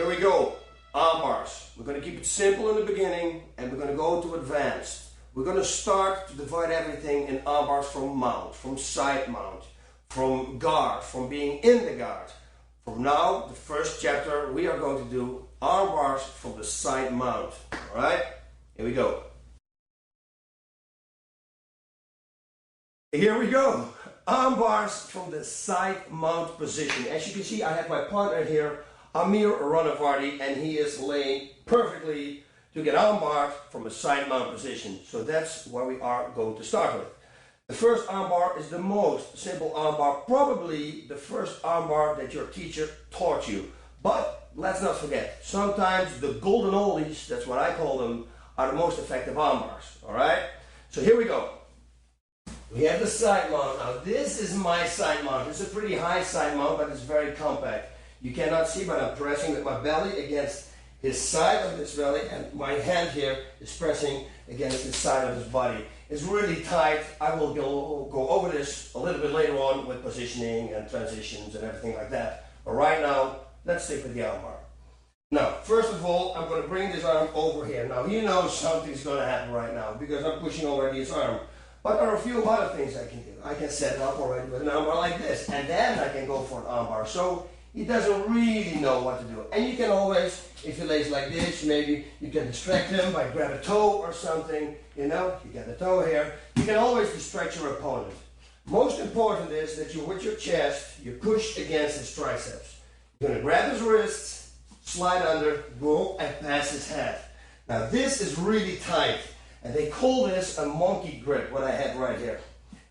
Here we go. Arm bars. We're going to keep it simple in the beginning and we're going to go to advanced. We're going to start to divide everything in arm bars from mount, from side mount, from guard, from being in the guard. From now, the first chapter, we are going to do arm bars from the side mount. Alright? Here we go. Here we go. Arm bars from the side mount position. As you can see, I have my partner here, Amir Ranavardi, and he is laying perfectly to get arm bar from a side mount position. So that's where we are going to start with. The first arm bar is the most simple arm bar, probably the first arm bar that your teacher taught you. But let's not forget, sometimes the golden oldies, that's what I call them, are the most effective arm bars. Alright? So here we go. We have the side mount. Now this is my side mount. It's a pretty high side mount, but it's very compact. You cannot see, but I'm pressing with my belly against his side of his belly, and my hand here is pressing against the side of his body. It's really tight. I will go over this a little bit later on with positioning and transitions and everything like that. But right now, let's stick with the arm bar. Now, first of all, I'm going to bring this arm over here. Now, you know something's going to happen right now because I'm pushing already his arm. But there are a few other things I can do. I can set it up already with an arm bar like this, and then I can go for an arm bar. So he doesn't really know what to do. And you can always, if he lays like this, maybe you can distract him by grab a toe or something. You know, you get the toe here. You can always distract your opponent. Most important is that you, with your chest, you push against his triceps. You're going to grab his wrists, slide under, go and pass his head. Now this is really tight. And they call this a monkey grip, what I have right here.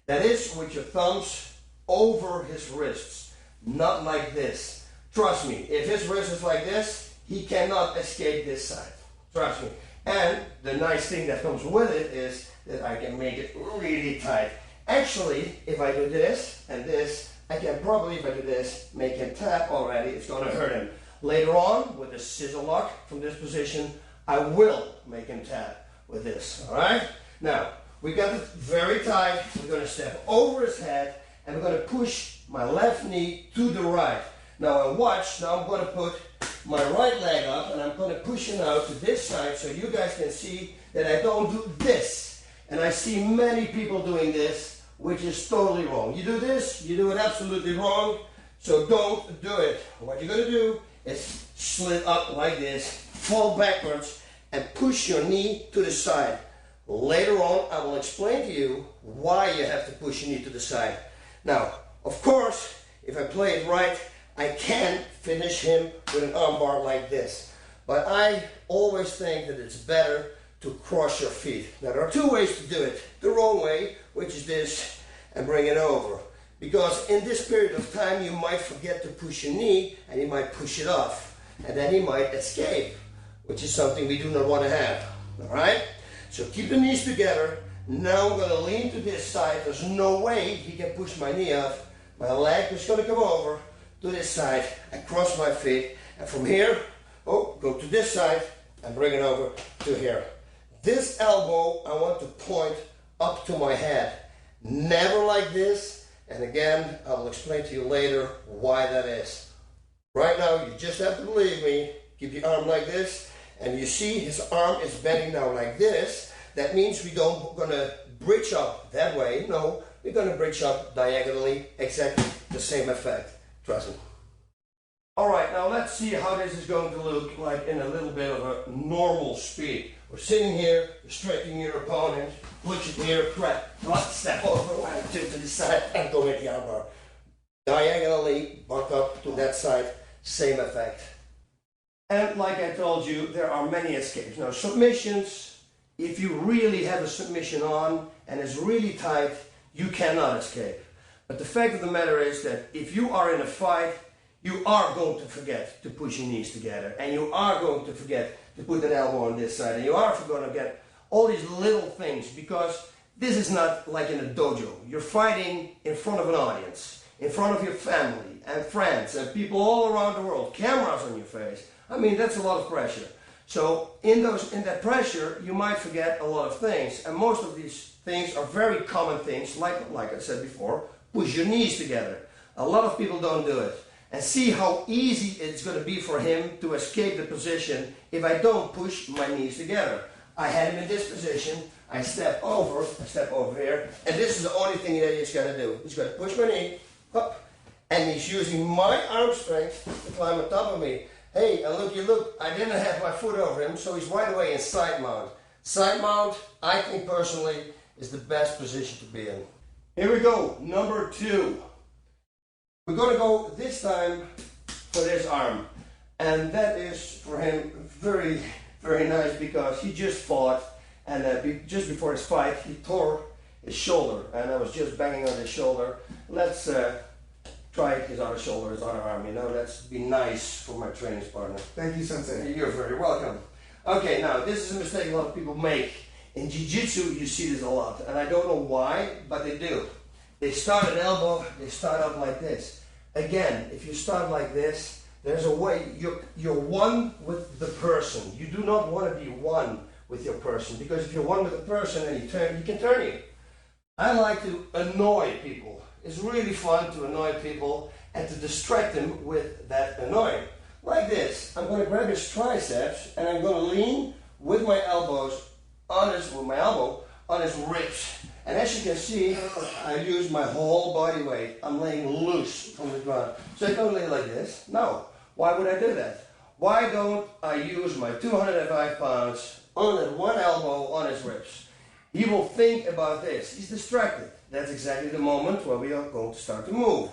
That is with your thumbs over his wrists, not like this. Trust me, if his wrist is like this, he cannot escape this side. Trust me. And the nice thing that comes with it is that I can make it really tight. Actually, if I do this and this, I can probably, if I do this, make him tap already. It's going to hurt him. Later on, with the scissor lock from this position, I will make him tap with this, all right? Now, we got it very tight. We're going to step over his head, and we're going to push my left knee to the right. Now, watch. Now I'm going to put my right leg up, and I'm going to push him out to this side so you guys can see that I don't do this. And I see many people doing this, which is totally wrong. You do this, you do it absolutely wrong, so don't do it. What you're going to do is slid up like this, fall backwards, and push your knee to the side. Later on, I will explain to you why you have to push your knee to the side. Now, of course, if I play it right, I can finish him with an arm bar like this. But I always think that it's better to cross your feet. Now, there are two ways to do it. The wrong way, which is this, and bring it over. Because in this period of time, you might forget to push your knee, and you might push it off. And then he might escape, which is something we do not want to have. Alright? So keep the knees together. Now I'm going to lean to this side. There's no way he can push my knee off. My leg is going to come over to this side and cross my feet. And from here, go to this side and bring it over to here. This elbow I want to point up to my head. Never like this. And again, I will explain to you later why that is. Right now, you just have to believe me. Keep your arm like this. And you see his arm is bending now like this. That means we don't going to bridge up that way. No, we're going to bridge up diagonally. Exactly the same effect. Trust me. Alright, now let's see how this is going to look like in a little bit of a normal speed. We're sitting here, you're striking your opponent, push it here, step over, 1, 2 to the side, and go with the arm bar. Diagonally, buck up to that side, same effect. And like I told you, there are many escapes. Now submissions, if you really have a submission on and it's really tight, you cannot escape. But the fact of the matter is that if you are in a fight, you are going to forget to push your knees together. And you are going to forget to put an elbow on this side. And you are going to get all these little things because this is not like in a dojo. You're fighting in front of an audience, in front of your family and friends and people all around the world, cameras on your face. I mean, that's a lot of pressure. So in that pressure, you might forget a lot of things. And most of these things are very common things, like I said before, push your knees together. A lot of people don't do it. and see how easy it's going to be for him to escape the position if I don't push my knees together. I had him in this position, I step over here, and this is the only thing that he's going to do. He's going to push my knee, up, and he's using my arm strength to climb on top of me. Hey, and look, I didn't have my foot over him, so he's right away in side mount. Side mount, I think personally, is the best position to be in. Here we go, number 2. We're going to go this time for this arm. And that is for him very, very nice because he just fought, and just before his fight, he tore his shoulder, and I was just banging on his shoulder. Let's try his other shoulder, his other arm, let's be nice for my training partner. Thank you, Sensei. You're very welcome. Okay, now this is a mistake a lot of people make. In Jiu-Jitsu, you see this a lot, and I don't know why, but they do. They start at elbow, they start up like this. Again, if you start like this, there's a way, you're one with the person. You do not want to be one with your person, because if you're one with the person and he can turn you. I like to annoy people. It's really fun to annoy people and to distract them with that annoying. Like this, I'm going to grab his triceps and I'm going to lean with my elbows with my elbow on his ribs. And as you can see, I use my whole body weight. I'm laying loose from the ground. So I don't lay like this. No. Why would I do that? Why don't I use my 205 pounds on that one elbow on his ribs? He will think about this. He's distracted. That's exactly the moment where we are going to start to move.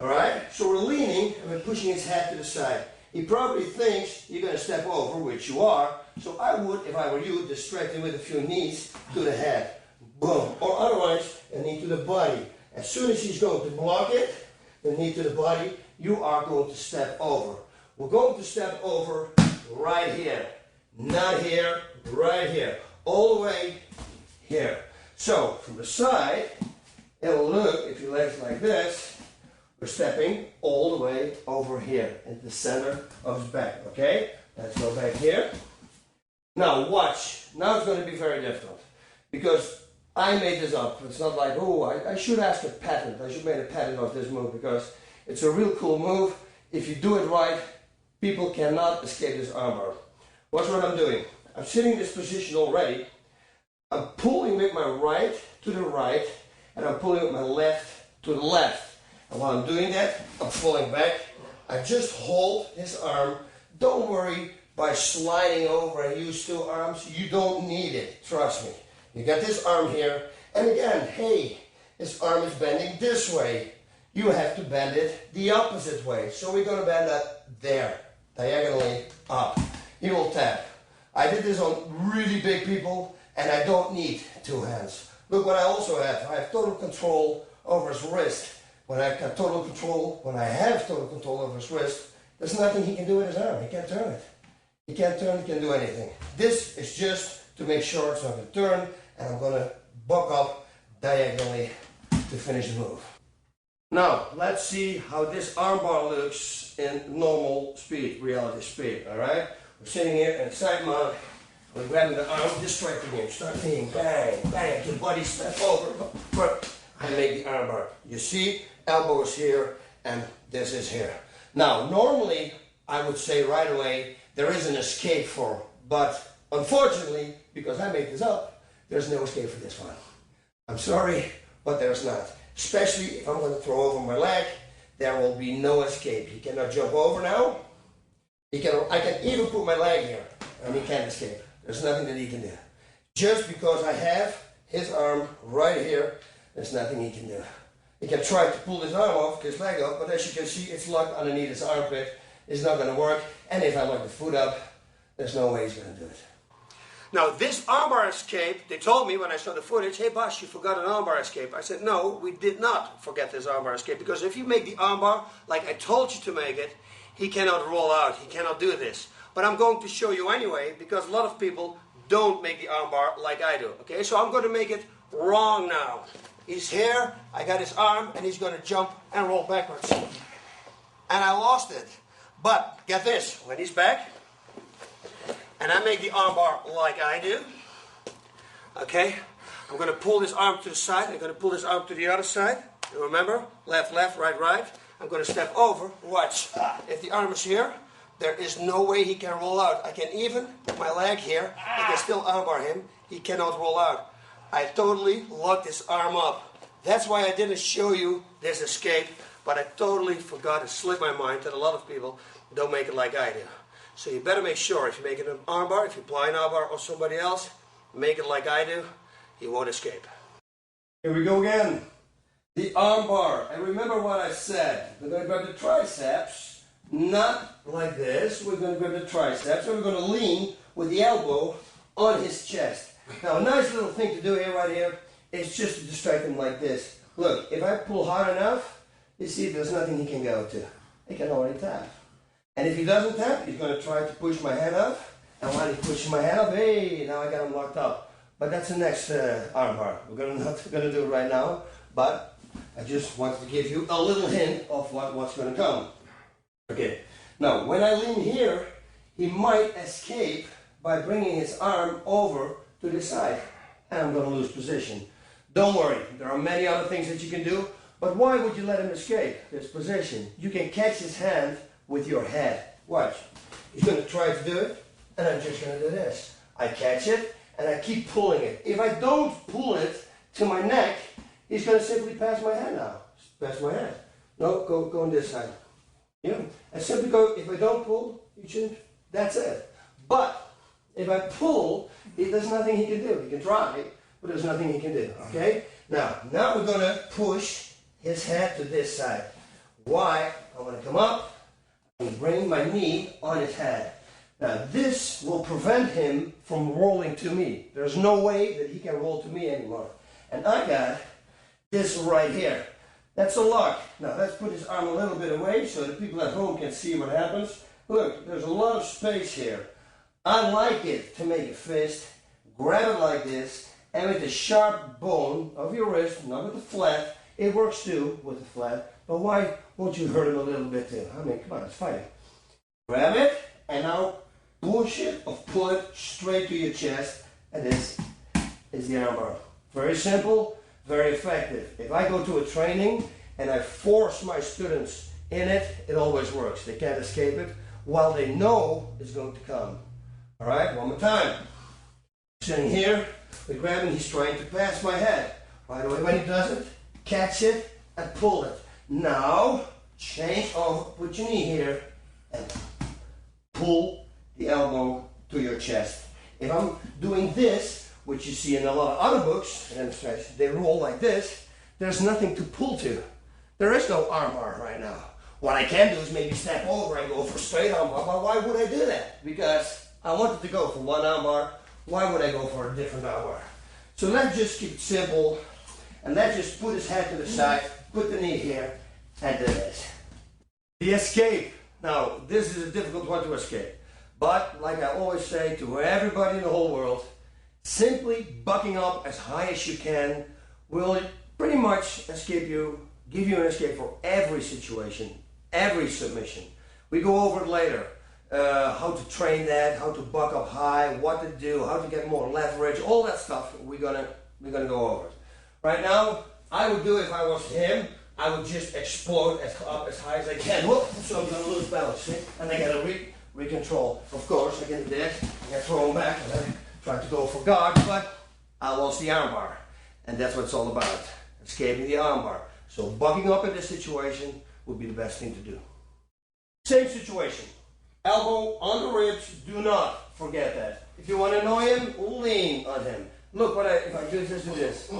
Alright? So we're leaning and we're pushing his head to the side. He probably thinks you're going to step over, which you are. So I would, if I were you, distract him with a few knees to the head. Boom. Or otherwise, a knee to the body. As soon as he's going to block it, the knee to the body, you are going to step over. We're going to step over right here. Not here, right here. All the way here. So, from the side, it'll look, if you legs like this, we're stepping all the way over here, in the center of his back, okay? Let's go back here. Now, watch. Now it's going to be very difficult, because I made this up. It's not like, oh, I should ask a patent. I should make a patent of this move, because it's a real cool move. If you do it right, people cannot escape this armbar. Watch what I'm doing. I'm sitting in this position already. I'm pulling with my right to the right, and I'm pulling with my left to the left. And while I'm doing that, I'm falling back. I just hold his arm. Don't worry by sliding over and use 2 arms. You don't need it, trust me. You got this arm here, and again, hey, his arm is bending this way. You have to bend it the opposite way. So we're going to bend that there, diagonally up. He will tap. I did this on really big people, and I don't need 2 hands. Look what I also have. I have total control over his wrist. When I have total control over his wrist, there's nothing he can do with his arm. He can't turn it. He can't turn, he can't do anything. This is just to make sure it's not going to turn, and I'm going to buck up diagonally to finish the move. Now, let's see how this armbar looks in normal speed, reality speed, alright? We're sitting here in side mount, we're grabbing the arm, distracting him, start hitting, bang, bang, the body step over, I make the armbar. You see, elbow is here, and this is here. Now, normally, I would say right away, there is an escape for, but unfortunately, because I made this up, there's no escape for this one. I'm sorry, but there's not. Especially if I'm going to throw over my leg, there will be no escape. He cannot jump over now. I can even put my leg here, and he can't escape. There's nothing that he can do. Just because I have his arm right here, there's nothing he can do. He can try to pull his arm off, his leg up, but as you can see, it's locked underneath his armpit. It's not going to work. And if I lock the foot up, there's no way he's going to do it. Now, this armbar escape, they told me when I saw the footage, hey boss, you forgot an armbar escape. I said, no, we did not forget this armbar escape, because if you make the armbar like I told you to make it, he cannot roll out, he cannot do this. But I'm going to show you anyway, because a lot of people don't make the armbar like I do. Okay, so I'm going to make it wrong now. He's here, I got his arm, and he's going to jump and roll backwards. And I lost it. But, get this, when he's back, and I make the armbar like I do, okay, I'm going to pull this arm to the side, I'm going to pull this arm to the other side, and remember, left, left, right, right, I'm going to step over. Watch. If the arm is here, there is no way he can roll out. I can even put my leg here. I can still armbar him. He cannot roll out. I totally locked his arm up. That's why I didn't show you this escape, but I totally forgot. It slipped my mind that a lot of people don't make it like I do. So you better make sure if you make it an armbar, if you apply an armbar or somebody else, make it like I do, he won't escape. Here we go again. The armbar. And remember what I said. We're going to grab the triceps, not like this. We're going to grab the triceps, and we're going to lean with the elbow on his chest. Now, a nice little thing to do here, right here, is just to distract him like this. Look, if I pull hard enough, you see there's nothing he can go to. He can already tap. And if he doesn't tap, he's going to try to push my head up. And while he pushes my head up, hey, now I got him locked up. But that's the next armbar. We're not going to do it right now, but I just wanted to give you a little hint of what's going to come. Okay, now when I lean here, he might escape by bringing his arm over to the side, and I'm going to lose position. Don't worry, there are many other things that you can do, but why would you let him escape this position? You can catch his hand with your head. Watch. He's going to try to do it, and I'm just going to do this. I catch it, and I keep pulling it. If I don't pull it to my neck, he's going to simply pass my hand now. Pass my hand. No, go on this side. Yeah. And simply go, if I don't pull, you shouldn't. That's it. But if I pull, there's nothing he can do. He can try, but there's nothing he can do. Okay? Now we're going to push his head to this side. Why? I want to come up and bring my knee on his head. Now this will prevent him from rolling to me. There's no way that he can roll to me anymore. And I got this right here. That's a lock. Now let's put his arm a little bit away so the people at home can see what happens. Look, there's a lot of space here. I like it to make a fist, grab it like this, and with the sharp bone of your wrist, not with the flat, it works too with the flat, but why won't you hurt him a little bit too? I mean, come on, it's fighting. Grab it, and now push it or pull it straight to your chest, and this is the armbar. Very simple, very effective. If I go to a training and I force my students in it, it always works. They can't escape it while they know it's going to come. All right, one more time. Sitting here, we're grabbing, he's trying to pass my head. Right away, when he does it, catch it and pull it. Now, change over, put your knee here, and pull the elbow to your chest. If I'm doing this, which you see in a lot of other books, and they roll like this, there's nothing to pull to. There is no armbar right now. What I can do is maybe step over and go for straight armbar, but why would I do that? Because I wanted to go for one armbar. Why would I go for a different armbar? So let's just keep it simple, and let's just put his head to the side, put the knee here, and do this. The escape. Now, this is a difficult one to escape, but like I always say to everybody in the whole world, simply bucking up as high as you can will pretty much give you an escape for every situation, every submission. We go over it later. How to train that, how to buck up high, what to do, how to get more leverage, all that stuff we're gonna go over it. Right now, I would do, if I was him, I would just explode up as high as I can. Whoop, so I'm gonna lose balance, see? And I gotta recontrol. Of course, I can do this, I can throw him back, and I try to go for guard, but I lost the armbar. And that's what it's all about, escaping the armbar. So bucking up in this situation would be the best thing to do. Same situation. Elbow on the ribs, do not forget that. If you want to annoy him, lean on him. Look, if I do this,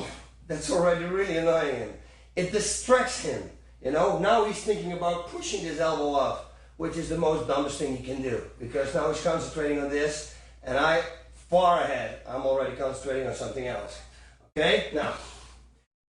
that's already really annoying him. It distracts him. You know, now he's thinking about pushing his elbow up, which is the most dumbest thing he can do. Because now he's concentrating on this, and far ahead, I'm already concentrating on something else. Okay, now,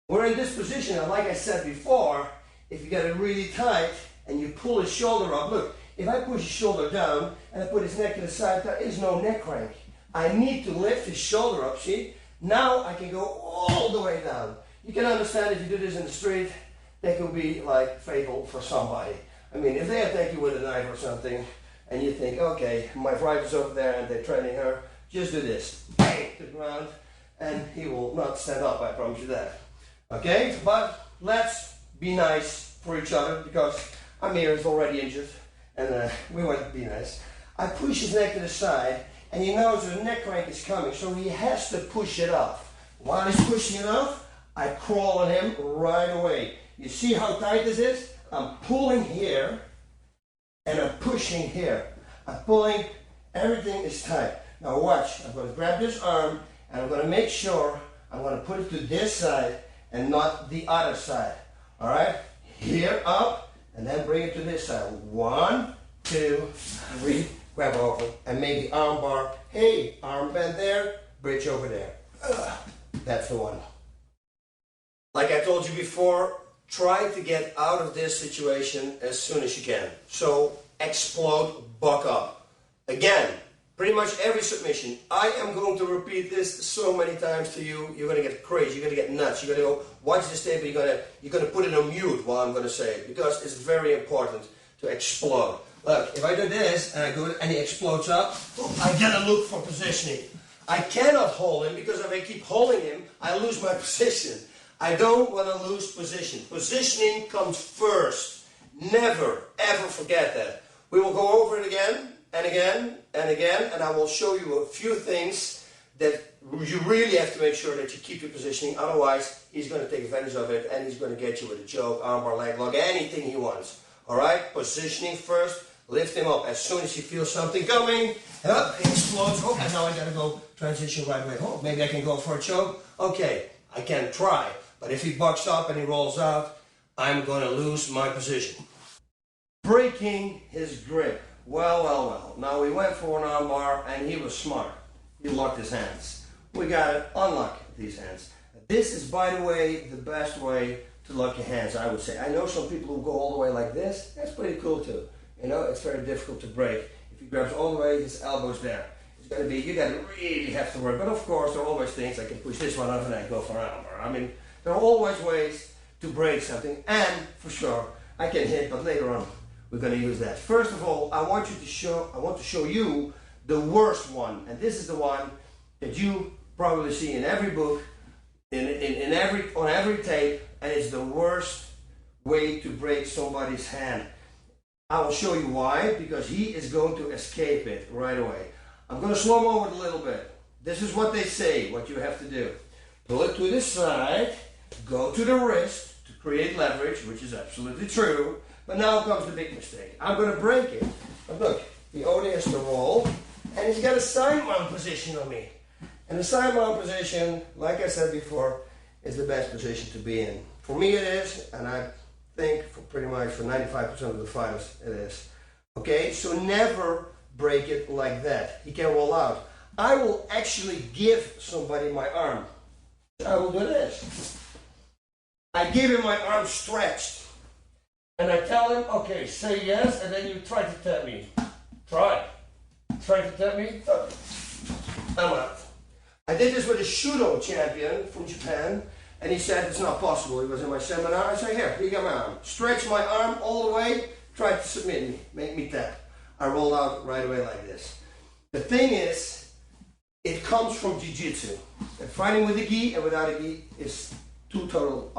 we're in this position, and like I said before, if you get it really tight, and you pull his shoulder up, look, if I push his shoulder down and I put his neck to the side, there is no neck crank. I need to lift his shoulder up, see? Now I can go all the way down. You can understand if you do this in the street, that could be like fatal for somebody. I mean, if they attack you with a knife or something, and you think, okay, my wife is over there and they're training her, just do this. Bang to the ground, and he will not stand up, I promise you that. Okay, but let's be nice for each other because Amir is already injured and we want to be nice. I push his neck to the side and he knows the neck crank is coming, so he has to push it off. While he's pushing it off, I crawl on him right away. You see how tight this is? I'm pulling here and I'm pushing here. I'm pulling, everything is tight. Now watch, I'm going to grab this arm and I'm going to make sure I'm going to put it to this side and not the other side. All right? Here, up, and then bring it to this side. 1, 2, 3, grab over, and make the arm bar. Hey, arm bend there, bridge over there. That's the one. Like I told you before, try to get out of this situation as soon as you can. So, explode, buck up. Again, pretty much every submission. I am going to repeat this so many times to you. You're going to get crazy. You're going to get nuts. You're going to go watch this tape. You're going to put it on mute while I'm going to say it because it's very important to explode. Look, if I do this and I go and he explodes up, I gotta look for positioning. I cannot hold him because if I keep holding him, I lose my position. I don't want to lose position. Positioning comes first. Never, ever forget that. We will go over it again and again and again, and I will show you a few things that you really have to make sure that you keep your positioning. Otherwise, he's going to take advantage of it and he's going to get you with a choke, armbar, leg lock, anything he wants. All right? Positioning first. Lift him up. As soon as you feel something coming, up, he explodes. Oh, and now I got to go transition right away. Oh, maybe I can go for a choke. Okay, I can try. But if he bucks up and he rolls out, I'm going to lose my position. Breaking his grip. Well, well, well. Now we went for an armbar and he was smart. He locked his hands. We got to unlock these hands. This is, by the way, the best way to lock your hands, I would say. I know some people who go all the way like this. That's pretty cool too. You know, it's very difficult to break. If he grabs all the way, his elbow's there. It's going to be, you got to really have to work. But of course, there are always things, I can push this one off and I go for an armbar. I mean, there are always ways to break something. And, for sure, I can hit, but later on, we're going to use that. First of all, I want to show you the worst one. And this is the one that you probably see in every book, on every tape, and it's the worst way to break somebody's hand. I will show you why, because he is going to escape it right away. I'm going to slow mo it a little bit. This is what they say, what you have to do. Pull it to the side, go to the wrist to create leverage, which is absolutely true. But now comes the big mistake. I'm going to break it. But look, he only has to roll, and he's got a side mount position on me. And the side mount position, like I said before, is the best position to be in. For me it is, and I think for pretty much for 95% of the fighters it is. Okay, so never break it like that. He can roll out. I will actually give somebody my arm. I will do this. I give him my arm stretched. And I tell him, okay, say yes, and then you try to tap me. Try. Try to tap me. Okay. I'm out. I did this with a Shudo champion from Japan. And he said, it's not possible. He was in my seminar. I said, here, you got my arm. Stretch my arm all the way, try to submit me, make me tap. I rolled out right away like this. The thing is, it comes from jiu-jitsu. And fighting with a gi and without a gi is two total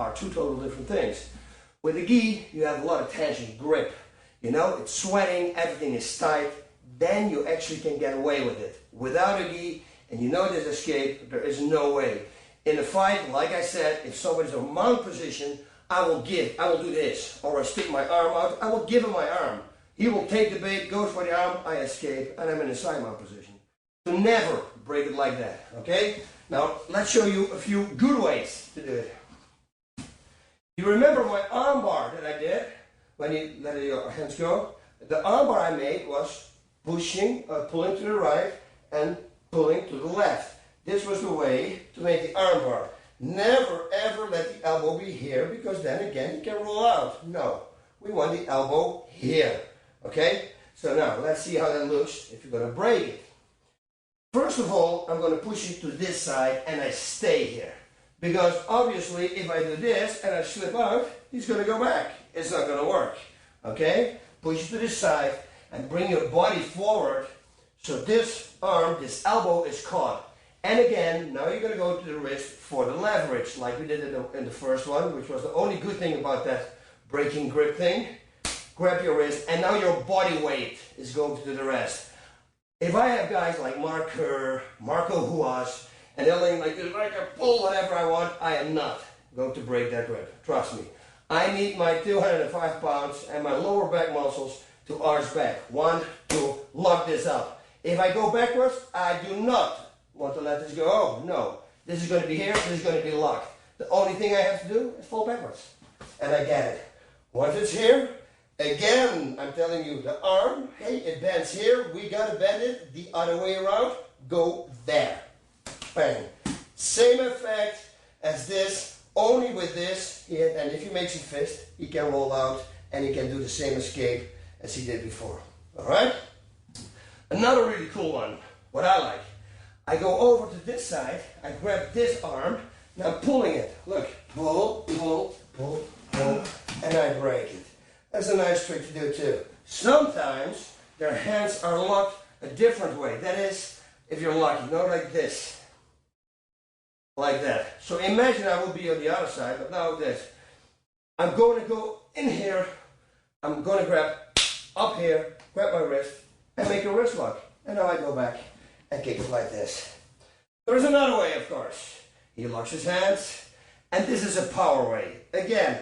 different things. With a gi, you have a lot of tension, grip. You know, it's sweating, everything is tight. Then you actually can get away with it. Without a gi, and you know there's escape, there is no way. In a fight, like I said, if somebody's in a mount position, I will do this. Or I stick my arm out, I will give him my arm. He will take the bait, goes for the arm, I escape, and I'm in a side mount position. So never break it like that, okay? Now, let's show you a few good ways to do it. You remember my arm bar that I did, when you let your hands go? The arm bar I made was pulling to the right, and pulling to the left. This was the way to make the arm bar. Never ever let the elbow be here, because then again you can roll out. No, we want the elbow here. Okay? So now let's see how that looks if you're going to break it. First of all, I'm going to push it to this side and I stay here. Because obviously if I do this and I slip out, he's going to go back. It's not going to work. Okay? Push it to this side and bring your body forward so this arm, this elbow is caught. And again, now you're going to go to the wrist for the leverage, like we did in the first one, which was the only good thing about that breaking grip thing. Grab your wrist, and now your body weight is going to do the rest. If I have guys like Mark Kerr, Marco Huas, and they're laying like this, I can pull whatever I want, I am not going to break that grip. Trust me. I need my 205 pounds and my lower back muscles to arch back. 1, 2, lock this up. If I go backwards, I do not want to let this go. Oh, no. This is going to be here, this is going to be locked. The only thing I have to do is fall backwards. And I get it. Once it's here, again, I'm telling you, the arm, hey, it bends here. We got to bend it the other way around. Go there. Bang. Same effect as this, only with this. And if he makes a fist, he can roll out and he can do the same escape as he did before. All right? Another really cool one, what I like. I go over to this side, I grab this arm, and I'm pulling it. Look, pull, pull, pull, pull, and I break it. That's a nice trick to do too. Sometimes their hands are locked a different way. That is, if you're lucky, not like this. Like that. So imagine I will be on the other side, but now this. I'm going to go in here, I'm going to grab up here, grab my wrist, and make a wrist lock. And now I go back and kick it like this. There's another way, of course. He locks his hands, and this is a power way. Again,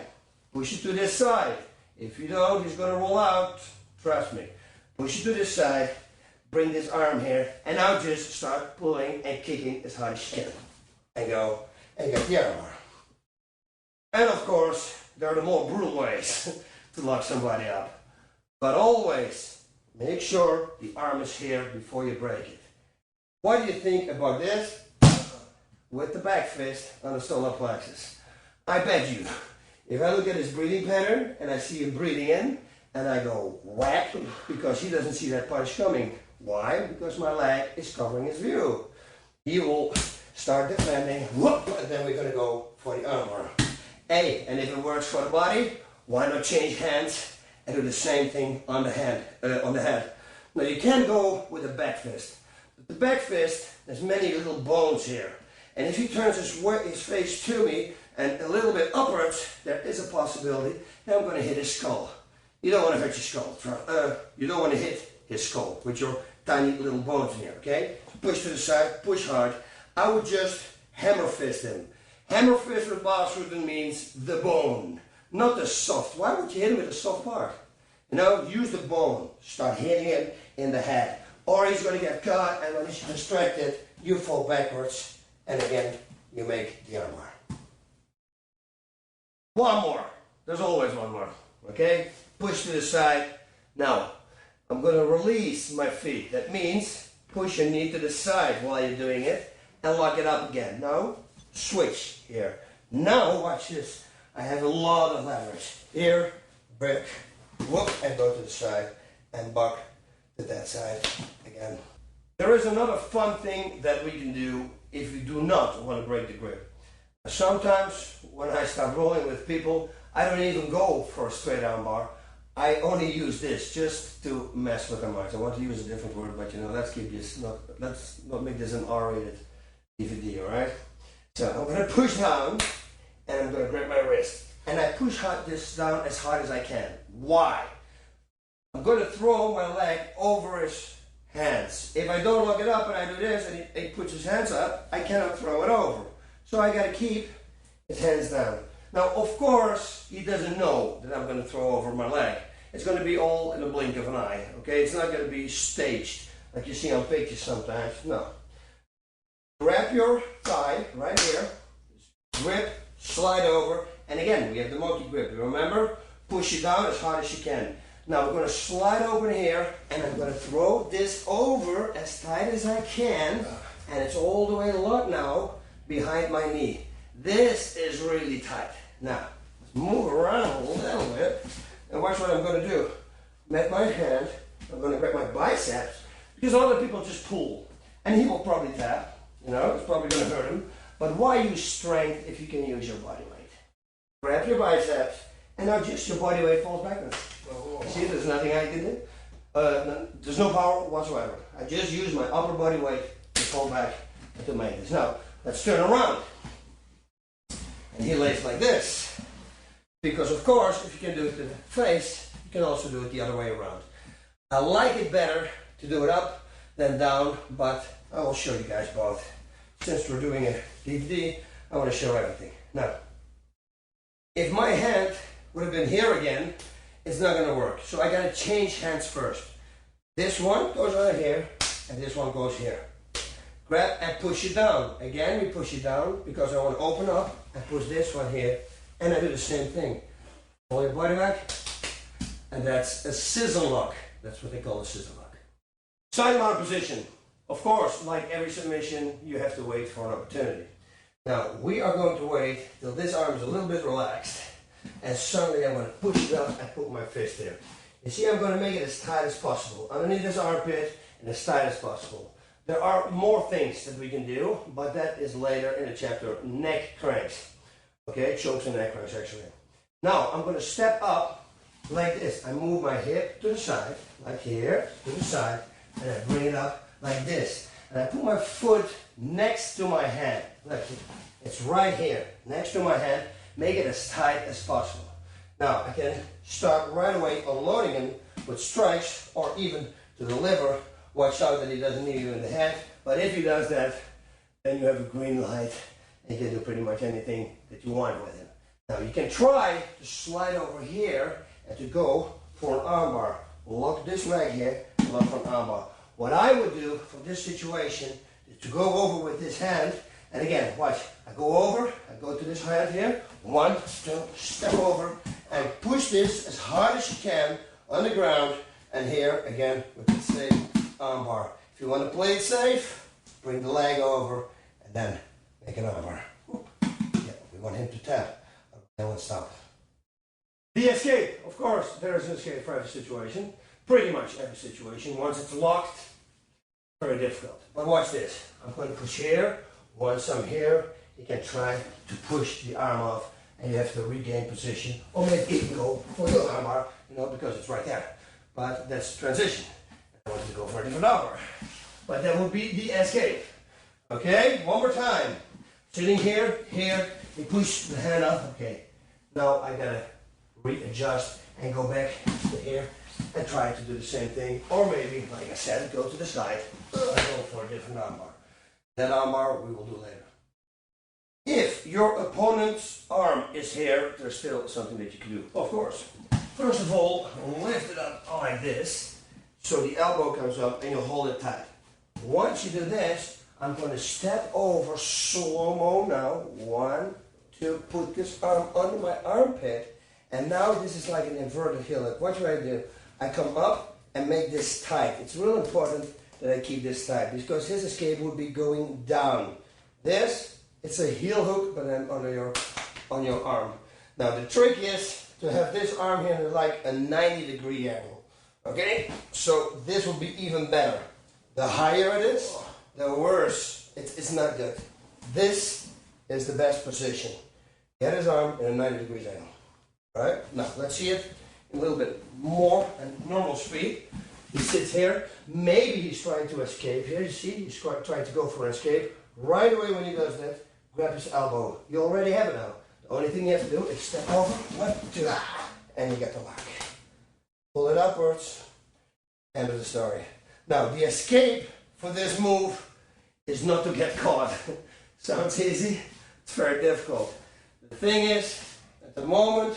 push it to this side. If you don't, he's going to roll out. Trust me. Push it to this side, bring this arm here, and now just start pulling and kicking as hard as you can. And go and get the arm. And of course, there are the more brutal ways to lock somebody up. But always make sure the arm is here before you break it. What do you think about this? With the back fist on the solar plexus. I bet you, if I look at his breathing pattern and I see him breathing in and I go whack because he doesn't see that punch coming. Why? Because my leg is covering his view. He will start defending, whoop, and then we're going to go for the armbar. Hey, and if it works for the body, why not change hands and do the same thing on the hand, on the head. Now you can go with a back fist. But the back fist, there's many little bones here. And if he turns his face to me and a little bit upwards, there is a possibility that I'm going to hit his skull. You don't want to hurt your skull. You don't want to hit his skull with your tiny little bones in here, okay? So push to the side, push hard. I would just hammer fist him. Hammer fist with Bosrutan means the bone, not the soft. Why would you hit him with a soft part? You know, use the bone. Start hitting him in the head. Or he's going to get caught, and when he's distracted, you fall backwards, and again, you make the armbar. One more. There's always one more. Okay? Push to the side. Now, I'm going to release my feet. That means push your knee to the side while you're doing it, and lock it up again. Now, switch here. Now, watch this. I have a lot of leverage. Here, break, whoop, and go to the side, and buck to that side again. There is another fun thing that we can do if you do not want to break the grip. Sometimes, when I start rolling with people, I don't even go for a straight arm bar. I only use this just to mess with the minds. I want to use a different word, but you know, let's not make this an R-rated DVD, alright? So I'm going to push down, and I'm going to grab my wrist. And I push this down as hard as I can. Why? I'm going to throw my leg over his hands. If I don't lock it up and I do this, and he puts his hands up, I cannot throw it over. So I got to keep his hands down. Now, of course, he doesn't know that I'm going to throw over my leg. It's going to be all in the blink of an eye, okay? It's not going to be staged, like you see on pictures sometimes. No. Grab your thigh right here, grip, slide over, and again, we have the monkey grip. Remember? Push it down as hard as you can. Now we're going to slide over here, and I'm going to throw this over as tight as I can, and it's all the way locked now behind my knee. This is really tight. Now, let's move around a little bit, and watch what I'm going to do. With my hand, I'm going to grab my biceps, because other people just pull, and he will probably tap. You know, it's probably going to hurt him. But why use strength if you can use your body weight? Grab your biceps, and now just your body weight falls backwards. See, there's nothing I can do. There's no power whatsoever. I just use my upper body weight to fall back and to make this. Now, let's turn around. And he lays like this. Because of course, if you can do it to the face, you can also do it the other way around. I like it better to do it up than down, but I will show you guys both. Since we're doing a DVD, I want to show everything. Now, if my hand would have been here again, it's not going to work. So I got to change hands first. This one goes right here, and this one goes here. Grab and push it down. Again, we push it down because I want to open up and push this one here, and I do the same thing. Pull your body back, and that's a scissor lock. That's what they call a scissor lock. Side mount position. Of course, like every submission, you have to wait for an opportunity. Now, we are going to wait till this arm is a little bit relaxed, and suddenly I'm going to push it up and put my fist there. You see, I'm going to make it as tight as possible, underneath this armpit, and as tight as possible. There are more things that we can do, but that is later in the chapter, neck cranks. Okay, chokes and neck cranks actually. Now, I'm going to step up like this. I move my hip to the side, like here, to the side, and I bring it up like this. And I put my foot next to my hand. Like it's right here, next to my hand. Make it as tight as possible. Now, I can start right away unloading him with strikes or even to the liver. Watch out that he doesn't knee you in the head. But if he does that, then you have a green light and you can do pretty much anything that you want with him. Now, you can try to slide over here and to go for an armbar. Lock this right here and look for an armbar. What I would do for this situation is to go over with this hand, and again, watch, I go over, I go to this hand here, 1, 2, step over, and push this as hard as you can on the ground, and here, again, with the same armbar. If you want to play it safe, bring the leg over, and then make an armbar. Yeah, we want him to tap, I won't stop. The escape, of course, there is an escape for every situation. Pretty much every situation. Once it's locked, very difficult. But watch this. I'm going to push here. Once I'm here, you can try to push the arm off and you have to regain position. Or maybe you can go for the armbar, because it's right there. But that's transition. I want to go for a different armbar. But that will be the escape. Okay, one more time. Sitting here, you push the hand up. Okay, now I gotta readjust and go back to here and try to do the same thing, or maybe, like I said, go to the side and go for a different armbar. That armbar we will do later. If your opponent's arm is here, there's still something that you can do. Of course, first of all, lift it up like this, so the elbow comes up and you hold it tight. Once you do this, I'm going to step over slow-mo now. 1, 2, put this arm under my armpit, and now this is like an inverted heel hook. What do I do? I come up and make this tight. It's real important that I keep this tight because his escape would be going down. This, it's a heel hook, but then on your arm. Now the trick is to have this arm here like a 90-degree angle. Okay? So this will be even better. The higher it is, the worse. It's not good. This is the best position. Get his arm in a 90 degrees angle. Alright? Now let's see it a little bit more and normal speed. He sits here. Maybe he's trying to escape. Here you see, he's trying to go for an escape. Right away when he does that, grab his elbow. You already have it now. The only thing you have to do is step over, 1, 2, and you get the lock. Pull it upwards. End of the story. Now the escape for this move is not to get caught. Sounds easy. It's very difficult. The thing is, at the moment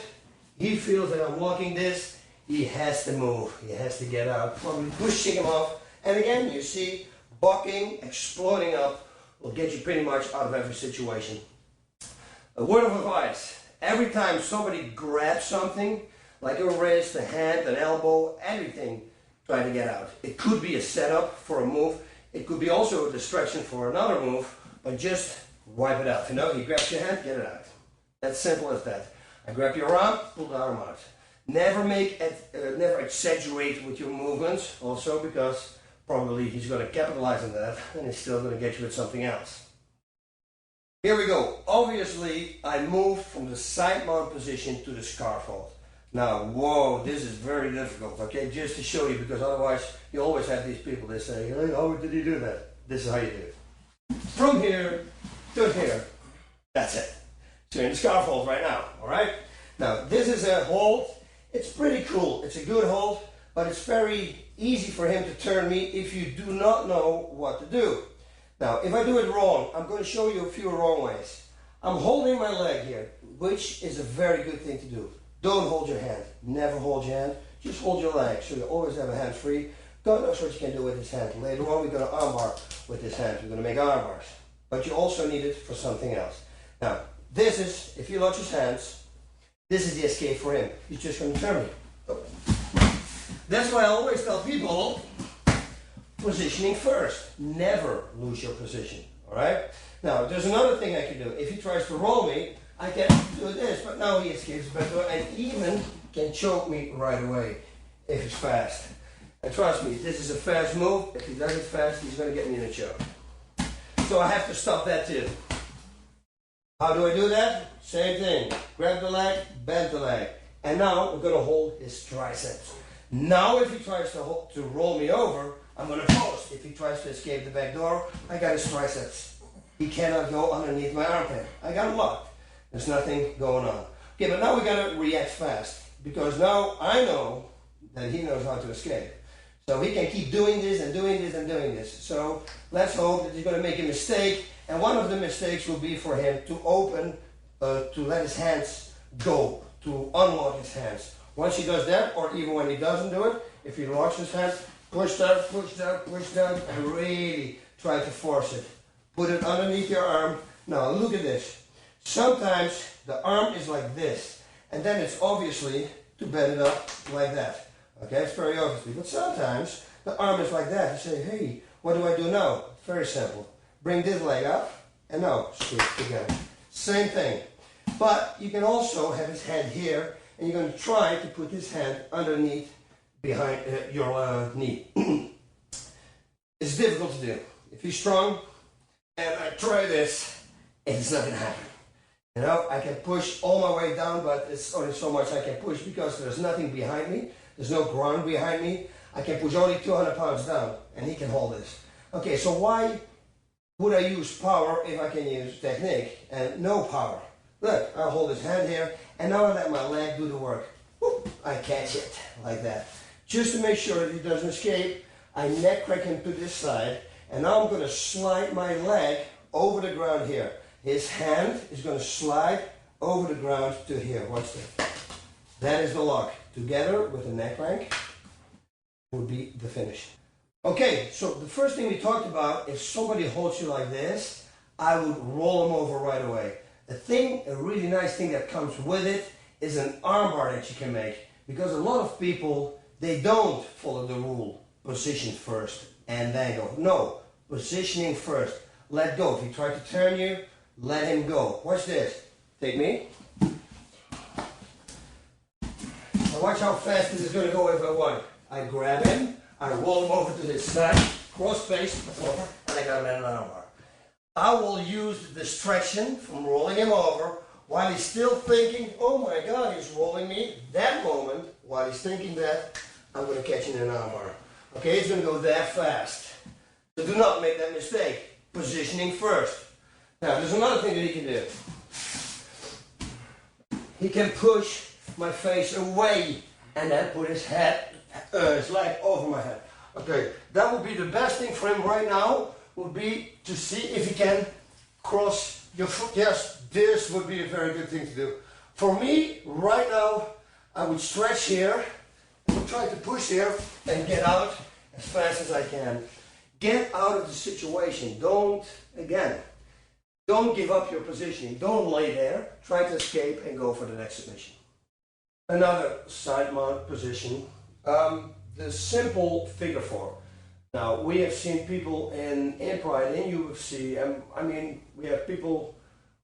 he feels that I'm locking this, he has to move. He has to get out, probably pushing him off. And again, you see, bucking, exploding up will get you pretty much out of every situation. A word of advice. Every time somebody grabs something, like a wrist, a hand, an elbow, everything, try to get out. It could be a setup for a move. It could be also a distraction for another move, but just wipe it out. He grabs your hand, get it out. That's simple as that. I grab your arm, pull the arm out. Never never exaggerate with your movements, also because probably he's going to capitalize on that and he's still going to get you with something else. Here we go. Obviously, I moved from the side mount position to the scarf hold. Now, whoa, this is very difficult, okay, just to show you, because otherwise you always have these people that say, hey, how did you do that? This is how you do it. From here to here, that's it. So you're in the scarf hold right now, all right? Now, this is a hold. It's pretty cool. It's a good hold, but it's very easy for him to turn me if you do not know what to do. Now, if I do it wrong, I'm going to show you a few wrong ways. I'm holding my leg here, which is a very good thing to do. Don't hold your hand. Never hold your hand. Just hold your leg, so you always have a hand free. God knows what you can do with this hand. Later on, we're going to armbar with this hand. We're going to make arm bars. But you also need it for something else. Now, this is, if he launches hands, this is the escape for him. He's just going to turn me. Oh. That's why I always tell people, positioning first. Never lose your position. All right? Now, there's another thing I can do. If he tries to roll me, I can do this, but now he escapes better and even can choke me right away if he's fast. And trust me, this is a fast move. If he does it fast, he's going to get me in a choke. So I have to stop that too. How do I do that? Same thing. Grab the leg, bend the leg. And now we're going to hold his triceps. Now if he tries to roll me over, I'm going to post. If he tries to escape the back door, I got his triceps. He cannot go underneath my armpit. I got him locked. There's nothing going on. Okay, but now we got to react fast. Because now I know that he knows how to escape. So he can keep doing this and doing this and doing this. So let's hope that he's going to make a mistake. And one of the mistakes will be for him to open, to let his hands go, to unlock his hands. Once he does that, or even when he doesn't do it, if he locks his hands, push down, push down, push down, and really try to force it. Put it underneath your arm. Now look at this. Sometimes the arm is like this, and then it's obviously to bend it up like that. Okay, it's very obviously. But sometimes the arm is like that. You say, hey, what do I do now? Very simple. Bring this leg up, and now squeeze together. Same thing. But you can also have his hand here, and you're going to try to put his hand underneath behind your knee. It's difficult to do. If you're strong, and I try this, it's not going to happen. You know, I can push all my way down, but it's only so much I can push because there's nothing behind me. There's no ground behind me. I can push only 200 pounds down, and he can hold this. Okay, so why would I use power if I can use technique and no power? Look, I'll hold his hand here, and now I let my leg do the work. Whoop, I catch it like that. Just to make sure that he doesn't escape, I neck crack him to this side, and now I'm going to slide my leg over the ground here. His hand is going to slide over the ground to here. Watch that. That is the lock. Together with the neck crank would be the finish. Okay, so the first thing we talked about, if somebody holds you like this, I would roll them over right away. A really nice thing that comes with it is an armbar that you can make. Because a lot of people, they don't follow the rule. Position first and then go. No, positioning first. Let go. If he tries to turn you, let him go. Watch this. Take me. Now watch how fast this is going to go if I want. I grab him, I roll him over to this side, cross face, over, and I got him in an armbar. I will use the distraction from rolling him over while he's still thinking, oh my God, he's rolling me. That moment, while he's thinking that, I'm going to catch him in an armbar. Okay, it's going to go that fast. So do not make that mistake. Positioning first. Now, there's another thing that he can do. He can push my face away and then put his leg over my head. Okay, that would be the best thing for him right now, would be to see if he can cross your foot. Yes, this would be a very good thing to do. For me, right now, I would stretch here, and try to push here and get out as fast as I can. Get out of the situation. Don't give up your positioning. Don't lay there. Try to escape and go for the next submission. Another side mount position. The simple figure four. Now, we have seen people in Pride, in UFC, I mean, we have people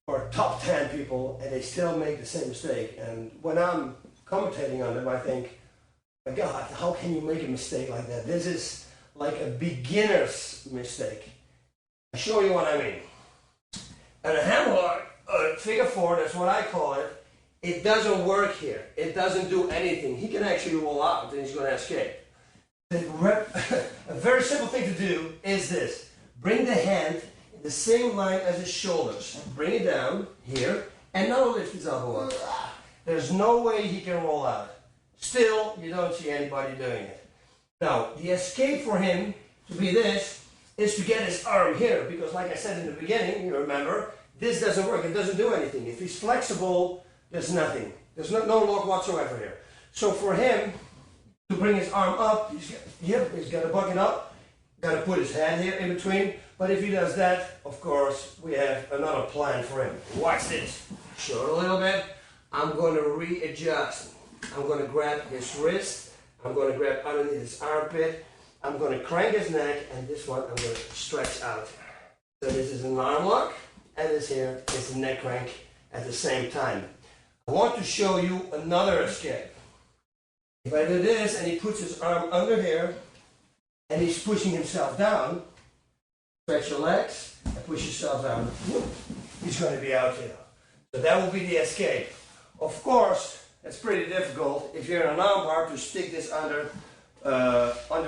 who are top 10 people and they still make the same mistake. And when I'm commentating on them, I think, my God, how can you make a mistake like that? This is like a beginner's mistake. I'll show you what I mean. And a hammerlock, figure four, that's what I call it, it doesn't work here. It doesn't do anything. He can actually roll out and he's going to escape. A very simple thing to do is this. Bring the hand in the same line as his shoulders. Bring it down here and now lift his elbow up. There's no way he can roll out. Still, you don't see anybody doing it. Now, the escape for him to be this is to get his arm here, because like I said in the beginning, you remember, this doesn't work, it doesn't do anything. If he's flexible, there's nothing. There's no lock whatsoever here. So for him to bring his arm up, he's got to bucket up, got to put his hand here in between. But if he does that, of course, we have another plan for him. Watch this. Show it a little bit. I'm going to readjust. I'm going to grab his wrist. I'm going to grab underneath his armpit. I'm going to crank his neck, and this one I'm going to stretch out. So this is an arm lock, and this here is a neck crank at the same time. I want to show you another escape. If I do this, and he puts his arm under here, and he's pushing himself down, stretch your legs, and push yourself down, whoop, he's going to be out here. So that will be the escape. Of course, it's pretty difficult if you're in an arm bar to stick this under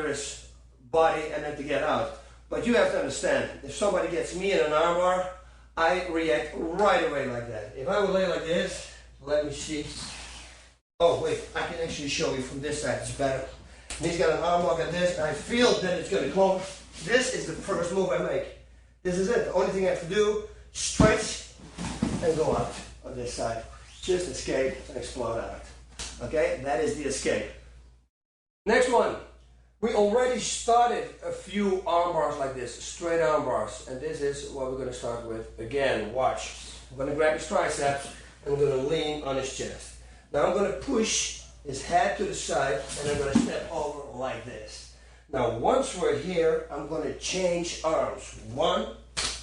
his body and then to get out. But you have to understand, if somebody gets me in an arm bar, I react right away like that. If I would lay like this, let me see. Oh wait, I can actually show you from this side, it's better. And he's got an arm lock like this, and I feel that it's going to close. This is the first move I make. This is it. The only thing I have to do, stretch and go out on this side. Just escape and explode out. Okay, that is the escape. Next one. We already started a few arm bars like this, straight arm bars. And this is what we're going to start with. Again, watch. I'm going to grab his triceps and I'm going to lean on his chest. Now I'm going to push his head to the side and I'm going to step over like this. Now once we're here, I'm going to change arms. 1,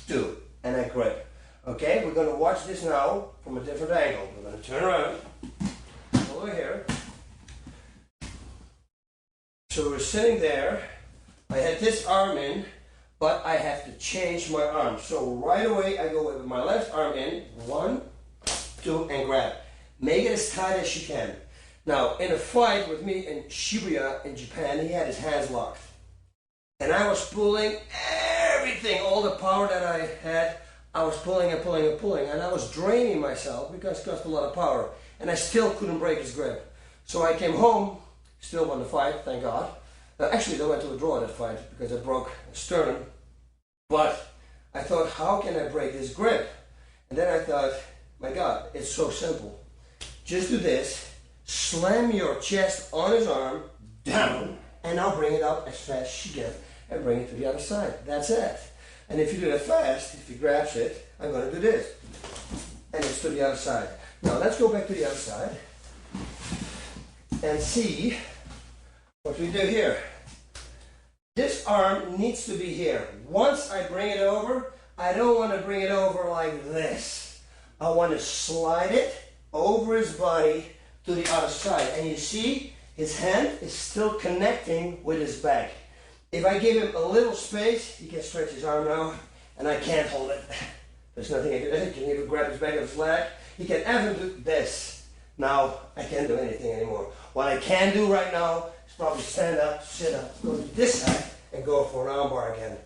2, and I grip. Okay, we're going to watch this now from a different angle. We're going to turn around, over here. So we're sitting there. I had this arm in, but I have to change my arm. So right away I go with my left arm in. 1, 2, and grab. Make it as tight as you can. Now, in a fight with me in Shibuya in Japan, he had his hands locked. And I was pulling everything, all the power that I had, I was pulling and pulling and pulling. And I was draining myself because it cost a lot of power. And I still couldn't break his grip. So I came home, still won the fight, thank God. Actually, they went to a draw that fight because I broke a sternum. But I thought, how can I break this grip? And then I thought, my God, it's so simple. Just do this, slam your chest on his arm, down, and now bring it up as fast as you can and bring it to the other side. That's it. And if you do that fast, if he grabs it, I'm going to do this. And it's to the other side. Now let's go back to the other side and see what we do here. This arm needs to be here. Once I bring it over, I don't want to bring it over like this. I want to slide it over his body to the other side. And you see, his hand is still connecting with his back. If I give him a little space, he can stretch his arm now, and I can't hold it. There's nothing I can do. He can even grab his back of his leg. He can even do this. Now, I can't do anything anymore. What I can do right now is probably stand up, sit up, go to this side, and go for an arm bar again.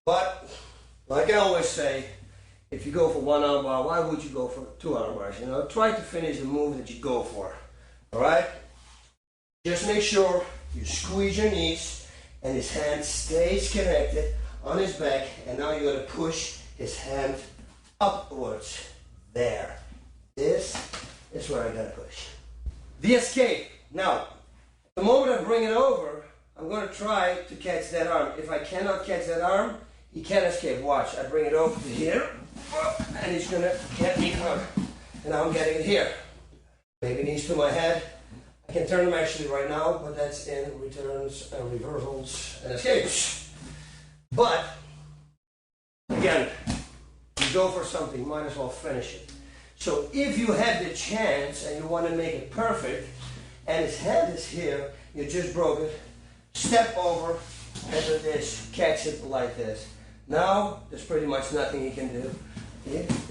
But, like I always say, if you go for one arm bar, why would you go for 2 arm bars? You know, try to finish the move that you go for. All right? Just make sure you squeeze your knees and his hand stays connected on his back. And now you're going to push his hand upwards. There. This is where I got to push. The escape. Now, the moment I bring it over, I'm going to try to catch that arm. If I cannot catch that arm, he can't escape. Watch. I bring it over to here. And he's going to get me hard. And now I'm getting it here. Maybe knees to my head. I can turn them actually right now, but that's in returns and reversals and escapes. But, again, you go for something, might as well finish it. So if you have the chance and you want to make it perfect, and his hand is here, you just broke it, step over, and do this, catch it like this. Now, there's pretty much nothing you can do.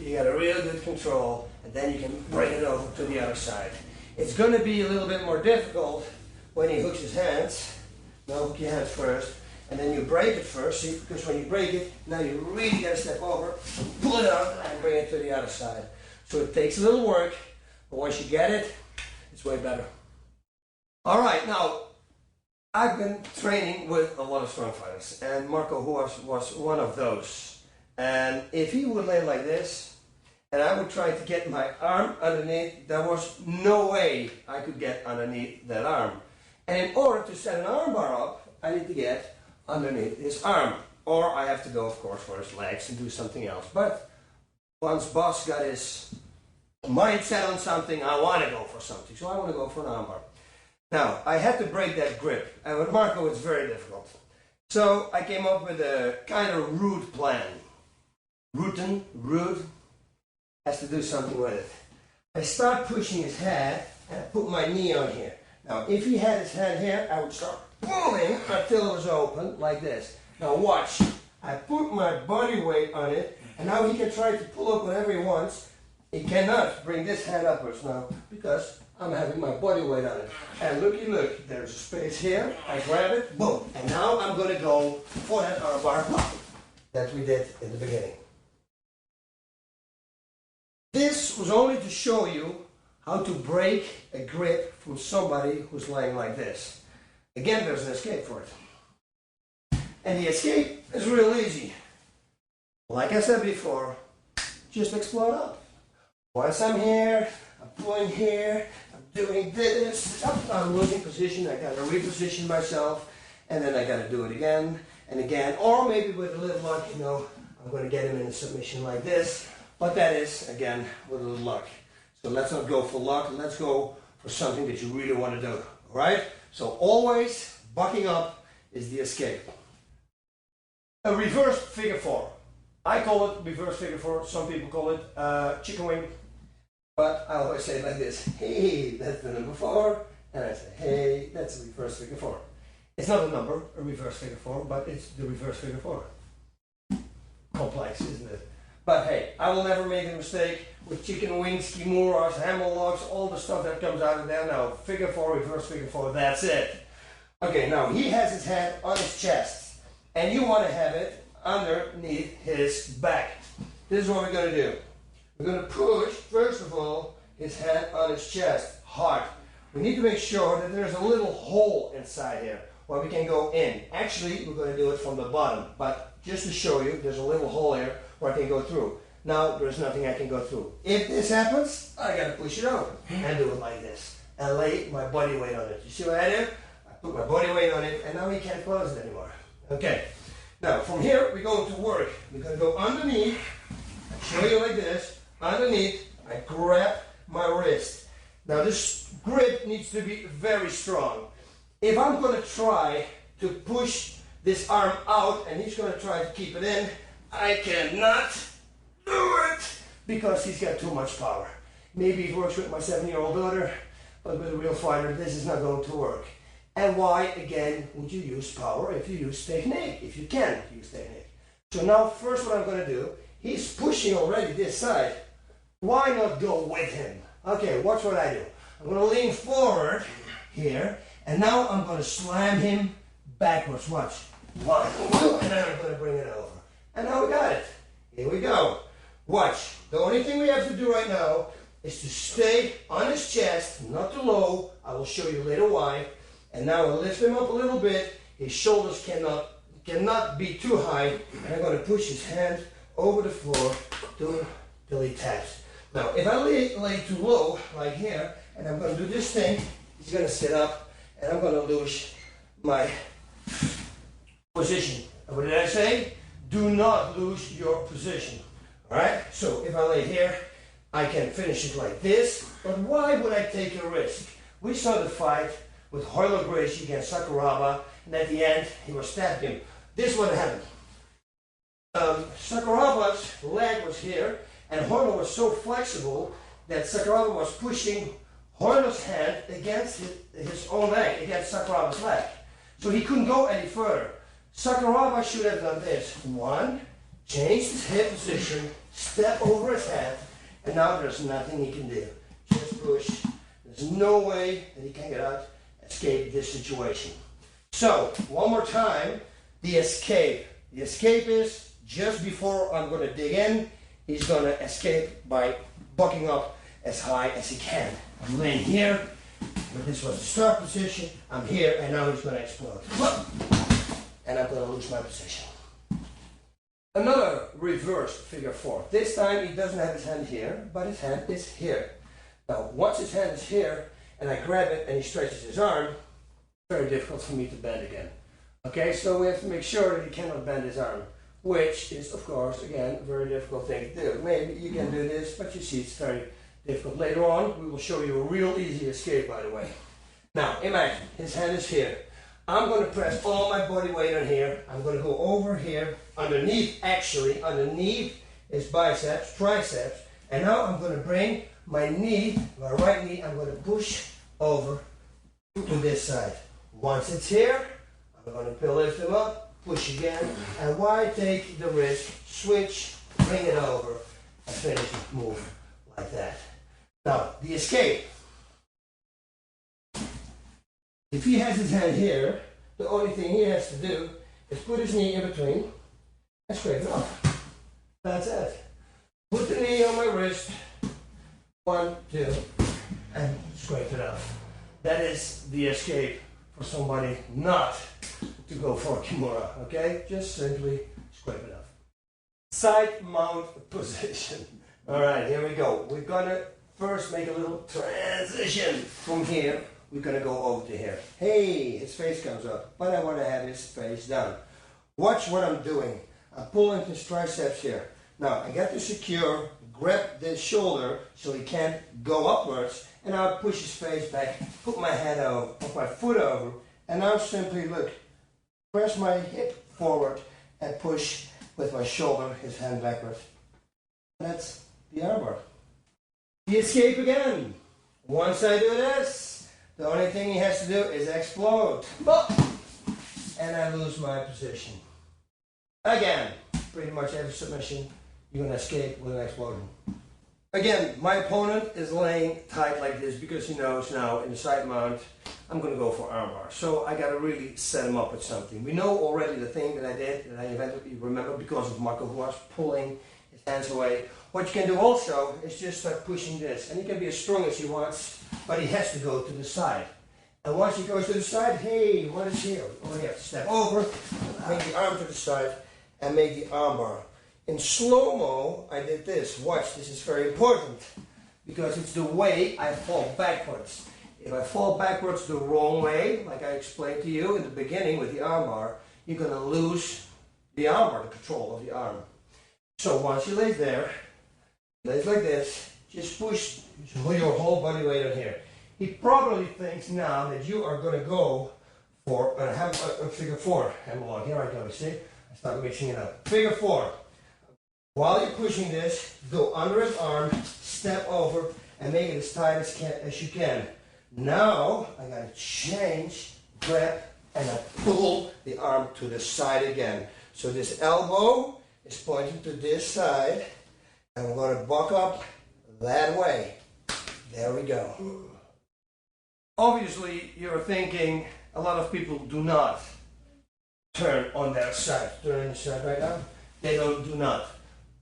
You got a real good control, and then you can bring it over to the other side. It's going to be a little bit more difficult when he hooks his hands. Now hook your hands first, and then you break it first, see, because when you break it, now you really got to step over, pull it out, and bring it to the other side. So it takes a little work, but but once you get it, it's way better. All right, now, I've been training with a lot of strong fighters, and Marco was one of those. And if he would lay like this, and I would try to get my arm underneath, there was no way I could get underneath that arm. And in order to set an arm bar up, I need to get underneath his arm. Or I have to go, of course, for his legs and do something else. But once boss got his mindset on something, I want to go for something. So I want to go for an arm bar. Now, I had to break that grip. And with Marco, it's very difficult. So I came up with a kind of rude plan. Rude, has to do something with it. I start pushing his head, and I put my knee on here. Now, if he had his hand here, I would start pulling until it was open, like this. Now watch, I put my body weight on it, and now he can try to pull up whatever he wants. He cannot bring this hand upwards now, because I'm having my body weight on it. And looky look, there's a space here, I grab it, boom. And now I'm going to go for that arm bar pop that we did in the beginning. This was only to show you how to break a grip from somebody who's lying like this. Again, there's an escape for it. And the escape is real easy. Like I said before, just explode up. Once I'm here, I'm pulling here, I'm doing this, I'm losing position, I gotta reposition myself, and then I gotta do it again and again. Or maybe with a little luck, you know, I'm gonna get him in a submission like this. But that is, again, with a little luck. So let's not go for luck, let's go for something that you really want to do. Alright? So always bucking up is the escape. A reverse figure four. I call it reverse figure four, some people call it chicken wing. But I always say it like this. Hey, that's the number 4. And I say, hey, that's a reverse figure 4. It's not a number, a reverse figure 4, but it's the reverse figure 4. Complex, isn't it? But hey, I will never make a mistake with chicken wings, kimuras, hammer locks, all the stuff that comes out of there. Now, figure 4, reverse figure 4, that's it. Okay, now he has his hand on his chest, and you want to have it underneath his back. This is what we're going to do. We're going to push, first of all, his hand on his chest, hard. We need to make sure that there's a little hole inside here where we can go in. Actually, we're going to do it from the bottom, but just to show you, there's a little hole here where I can go through. Now, there's nothing I can go through. If this happens, I got to push it over and do it like this and lay my body weight on it. You see what I do? I put my body weight on it, and now he can't close it anymore. Okay. Now, from here, we're going to work. We're going to go underneath. I show you like this. Underneath, I grab my wrist. Now, this grip needs to be very strong. If I'm going to try to push this arm out, and he's going to try to keep it in, I cannot do it because he's got too much power. Maybe it works with my 7-year-old daughter, but with a real fighter, this is not going to work. And why, again, would you use power if you use technique? If you can use technique. So now, first what I'm going to do, he's pushing already this side. Why not go with him? Okay, watch what I do. I'm going to lean forward here, and now I'm going to slam him backwards. Watch. 1, 2, and then I'm going to bring it over. And now we got it. Here we go. Watch. The only thing we have to do right now is to stay on his chest, not too low. I will show you later why. And now I'll lift him up a little bit. His shoulders cannot be too high. And I'm going to push his hand over the floor till he taps. Now, if I lay too low, like here, and I'm going to do this thing, he's going to sit up, and I'm going to lose my position. And what did I say? Do not lose your position. Alright? So, if I lay here, I can finish it like this. But why would I take a risk? We saw the fight with Hoyler Gracie against Sakuraba, and at the end, he was stabbed him. This is what happened. Sakuraba's leg was here, and Hoyler was so flexible that Sakuraba was pushing Hoyler's hand against his own leg, against Sakuraba's leg. So he couldn't go any further. Sakuraba should have done this. 1, changed his head position, step over his head, and now there's nothing he can do. Just push. There's no way that he can get out, escape this situation. So, one more time, the escape. The escape is just before I'm going to dig in, he's going to escape by bucking up as high as he can. I'm laying here, but this was the start position. I'm here, and now he's going to explode. And I'm going to lose my position. Another reverse figure 4. This time he doesn't have his hand here, but his hand is here. Now, once his hand is here, and I grab it and he stretches his arm, it's very difficult for me to bend again. Okay, so we have to make sure that he cannot bend his arm, which is, of course, again, a very difficult thing to do. Maybe you can do this, but you see it's very difficult. Later on, we will show you a real easy escape, by the way. Now, imagine, his hand is here. I'm going to press all my body weight on here. I'm going to go over here, underneath his biceps, triceps, and now I'm going to bring my knee, my right knee, I'm going to push over to this side. Once it's here, I'm going to lift him up, push again, and why take the wrist, switch, bring it over, and finish the move like that. Now, the escape. If he has his hand here, the only thing he has to do is put his knee in between and scrape it off. That's it. Put the knee on my wrist, 1, 2, and scrape it off. That is the escape for somebody not to go for a Kimura, okay? Just simply scrape it off. Side mount position. All right, here we go. We're gonna first make a little transition from here. We're going to go over to here. Hey, his face comes up, but I want to have his face down. Watch what I'm doing. I'm pulling his triceps here. Now, I got to secure, grab this shoulder so he can't go upwards, and I'll push his face back, put my head over, put my foot over, and now simply, look, press my hip forward and push with my shoulder, his hand backwards. That's the armbar. The escape again. Once I do this, the only thing he has to do is explode. And I lose my position. Again, pretty much every submission, you're going to escape with an explosion. Again, my opponent is laying tight like this because he knows now in the side mount, I'm going to go for armbar. So I got to really set him up with something. We know already the thing that I did, that I eventually remember because of Marco, who was pulling his hands away. What you can do also is just start pushing this. And he can be as strong as he wants, but he has to go to the side. And once he goes to the side, hey, what is here? We only have to step over, make the arm to the side, and make the armbar. In slow-mo, I did this. Watch, this is very important, because it's the way I fall backwards. If I fall backwards the wrong way, like I explained to you in the beginning with the armbar, you're going to lose the armbar, the control of the arm. So once you lay there, lays like this, just push your whole body weight on here. He probably thinks now that you are going to go for a figure 4 hammerlock. Here I go, see? I start mixing it up. Figure 4. While you're pushing this, go under his arm, step over, and make it as tight as you can. Now, I got to change, grab, and I pull the arm to the side again. So this elbow is pointing to this side, and we're going to buck up that way. There we go. Obviously, you're thinking a lot of people do not turn on their side. Turn on your side right now. They do not.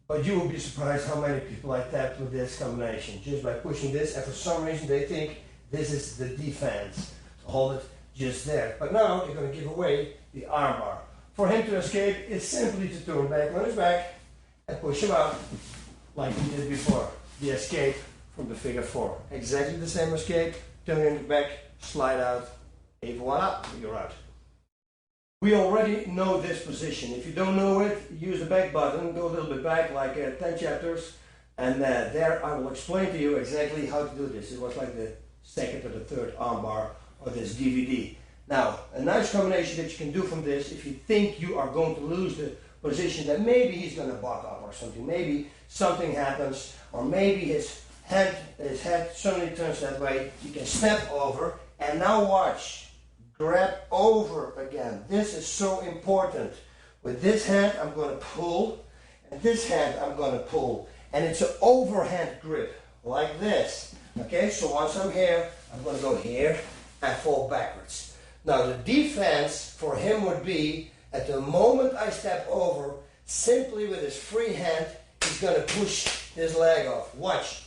But you will be surprised how many people I tapped with this combination. Just by pushing this, and for some reason they think this is the defense. So hold it just there. But now you're going to give away the armbar. For him to escape, it's simply to turn back on his back and push him out like we did before. The escape from the figure 4. Exactly the same escape. Turn your back, slide out, et voila, you're out. We already know this position. If you don't know it, use the back button, go a little bit back, like 10 chapters, and there I will explain to you exactly how to do this. It was like the second or the third armbar of this DVD. Now, a nice combination that you can do from this, if you think you are going to lose the position, that maybe he's going to buck up or something, maybe something happens, or maybe his head suddenly turns that way, you can step over, and now watch. Grab over again. This is so important. With this hand, I'm going to pull, and this hand, I'm going to pull. And it's an overhand grip, like this. Okay, so once I'm here, I'm going to go here and fall backwards. Now, the defense for him would be, at the moment I step over, simply with his free hand, he's going to push his leg off. Watch.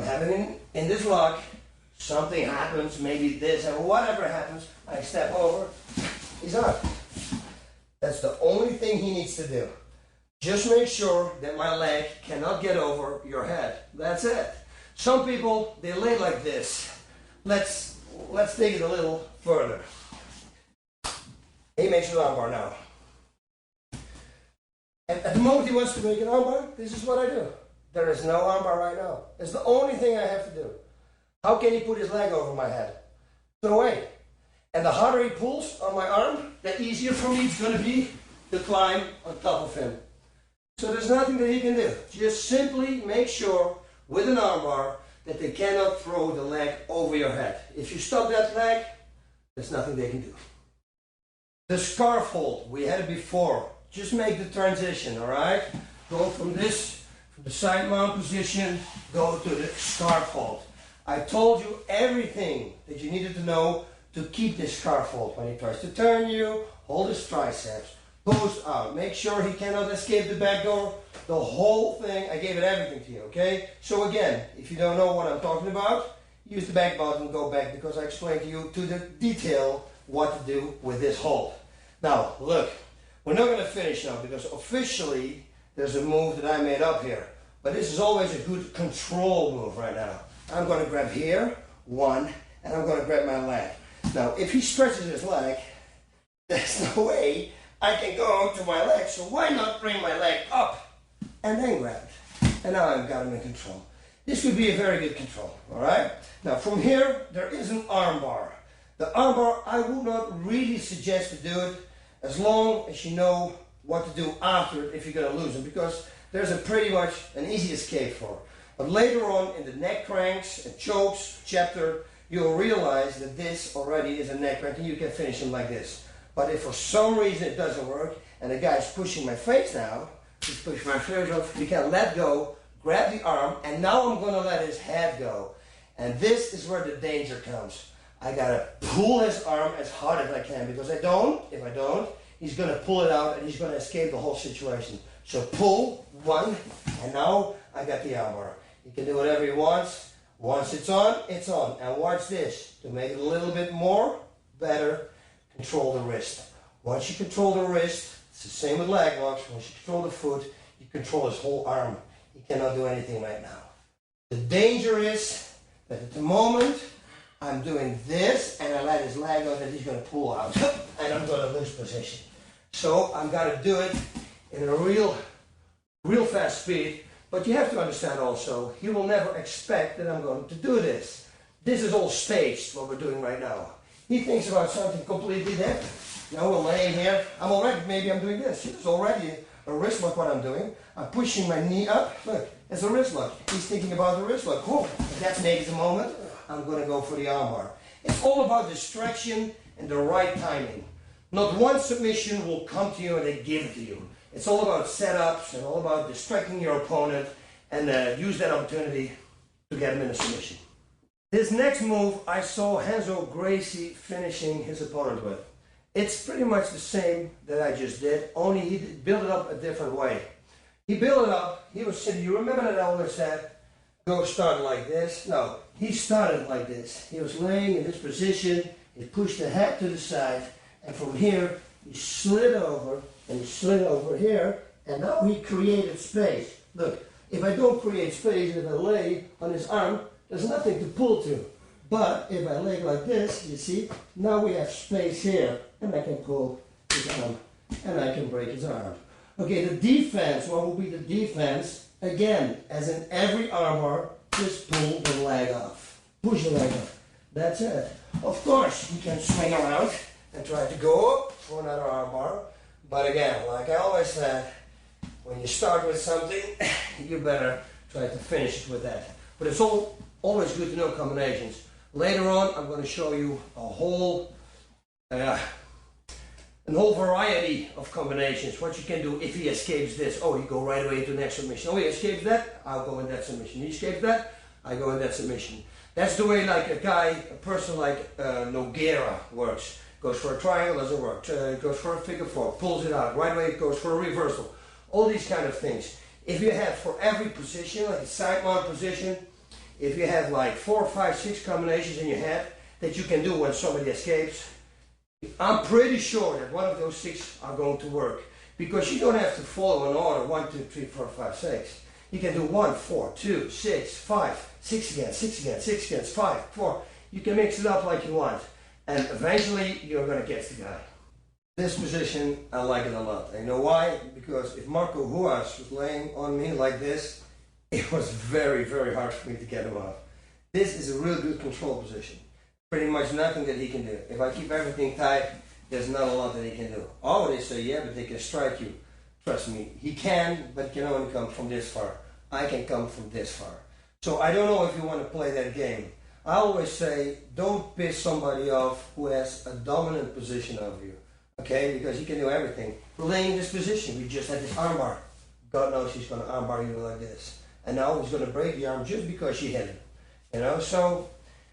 I'm having in this lock, something happens, maybe this or whatever happens, I step over, he's up. That's the only thing he needs to do. Just make sure that my leg cannot get over your head. That's it. Some people, they lay like this. Let's take it a little further. He makes an armbar now. And at the moment he wants to make an armbar, this is what I do. There is no armbar right now. It's the only thing I have to do. How can he put his leg over my head? No way. And the harder he pulls on my arm, the easier for me it's going to be to climb on top of him. So there's nothing that he can do. Just simply make sure with an armbar that they cannot throw the leg over your head. If you stop that leg, there's nothing they can do. The scarf hold, we had it before. Just make the transition, all right? Go from the side mount position, go to the scarf hold. I told you everything that you needed to know to keep this scarf hold. When he tries to turn you, hold his triceps, post out. Make sure he cannot escape the back door. The whole thing, I gave it everything to you, okay? So again, if you don't know what I'm talking about, use the back button, go back, because I explained to you to the detail what to do with this hold. Now, look, we're not going to finish now, because officially there's a move that I made up here. But this is always a good control move right now. I'm going to grab here, one, and I'm going to grab my leg. Now, if he stretches his leg, there's no way I can go to my leg, so why not bring my leg up and then grab it? And now I've got him in control. This would be a very good control, all right? Now, from here, there is an arm bar. The arm bar, I would not really suggest to do it as long as you know what to do after it if you're going to lose him, because there's a pretty much an easy escape for it. But later on in the neck cranks and chokes chapter, you'll realize that this already is a neck crank and you can finish him like this. But if for some reason it doesn't work and the guy's pushing my face now, he's pushing my face off, you can let go, grab the arm, and now I'm going to let his head go. And this is where the danger comes. I got to pull his arm as hard as I can, because if I don't, he's going to pull it out and he's going to escape the whole situation. So pull, one, and now I got the arm bar. He can do whatever he wants. Once it's on, it's on. And watch this. To make it a little bit more better, control the wrist. Once you control the wrist, it's the same with leg locks. Once you control the foot, you control his whole arm. He cannot do anything right now. The danger is that at the moment I'm doing this and I let his leg go, that he's going to pull out and I'm going to lose position. So I'm going to do it in a real fast speed. But you have to understand also, he will never expect that I'm going to do this. This is all staged, what we're doing right now. He thinks about something completely different. Now we're laying here, maybe I'm doing this. It's already a wrist lock what I'm doing. I'm pushing my knee up. Look, it's a wrist lock. He's thinking about the wrist lock. Cool. If that's maybe the moment, I'm going to go for the armbar. It's all about distraction and the right timing. Not one submission will come to you and they give it to you. It's all about setups and all about distracting your opponent and use that opportunity to get him in a submission. This next move I saw Renzo Gracie finishing his opponent with. It's pretty much the same that I just did, only he built it up a different way. He built it up, he was sitting, you remember that I always said, go start like this? No, he started like this. He was laying in this position, he pushed the head to the side, and from here he slid over, and he slid over here, and now he created space. Look, if I don't create space, if I lay on his arm, there's nothing to pull to. But if I lay like this, you see, now we have space here, and I can pull his arm, and I can break his arm. Okay, the defense, what will be the defense? Again, as in every armbar, just pull the leg off. Push the leg off. That's it. Of course, you can swing around and try to go up for another armbar. But again, like I always said, when you start with something, you better try to finish it with that. But it's always good to know combinations. Later on, I'm going to show you a whole variety of combinations. What you can do if he escapes this. Oh, you go right away into the next submission. Oh, he escapes that, I'll go in that submission. He escapes that, I go in that submission. That's the way like a person like Nogueira works. Goes for a triangle, doesn't work. Goes for a figure four, pulls it out. Right away it goes for a reversal. All these kind of things. If you have for every position, like a side mount position, if you have like 4, 5, 6 combinations in your head that you can do when somebody escapes, I'm pretty sure that one of those 6 are going to work, because you don't have to follow an order 1, 2, 3, 4, 5, 6. You can do 1, 4, 2, 6, 5, 6 again, 6 again, 6 again, 5, 4. You can mix it up like you want, and eventually you're going to catch the guy. This position, I like it a lot. And you know why? Because if Marco Huas was laying on me like this, it was very, very hard for me to get him off. This is a real good control position. Pretty much nothing that he can do. If I keep everything tight, there's not a lot that he can do. Oh, they say, yeah, but they can strike you. Trust me, he can, but can only come from this far. I can come from this far. So I don't know if you want to play that game. I always say, don't piss somebody off who has a dominant position over you. Okay, because he can do everything. Laying this position, we just had this armbar. God knows he's going to armbar you like this. And now he's going to break the arm just because she hit him. You know, so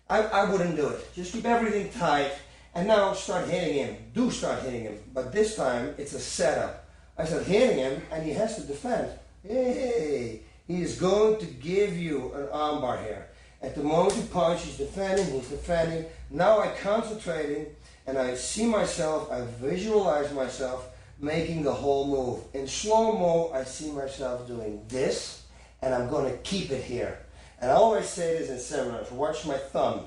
I wouldn't do it. Just keep everything tight. And now start hitting him. Do start hitting him. But this time, it's a setup. I start hitting him, and he has to defend. Hey, he is going to give you an armbar here. At the moment he punches, he's defending. Now I concentrating, and I see myself, I visualize myself making the whole move. In slow-mo, I see myself doing this, and I'm going to keep it here. And I always say this in seminars, watch my thumb.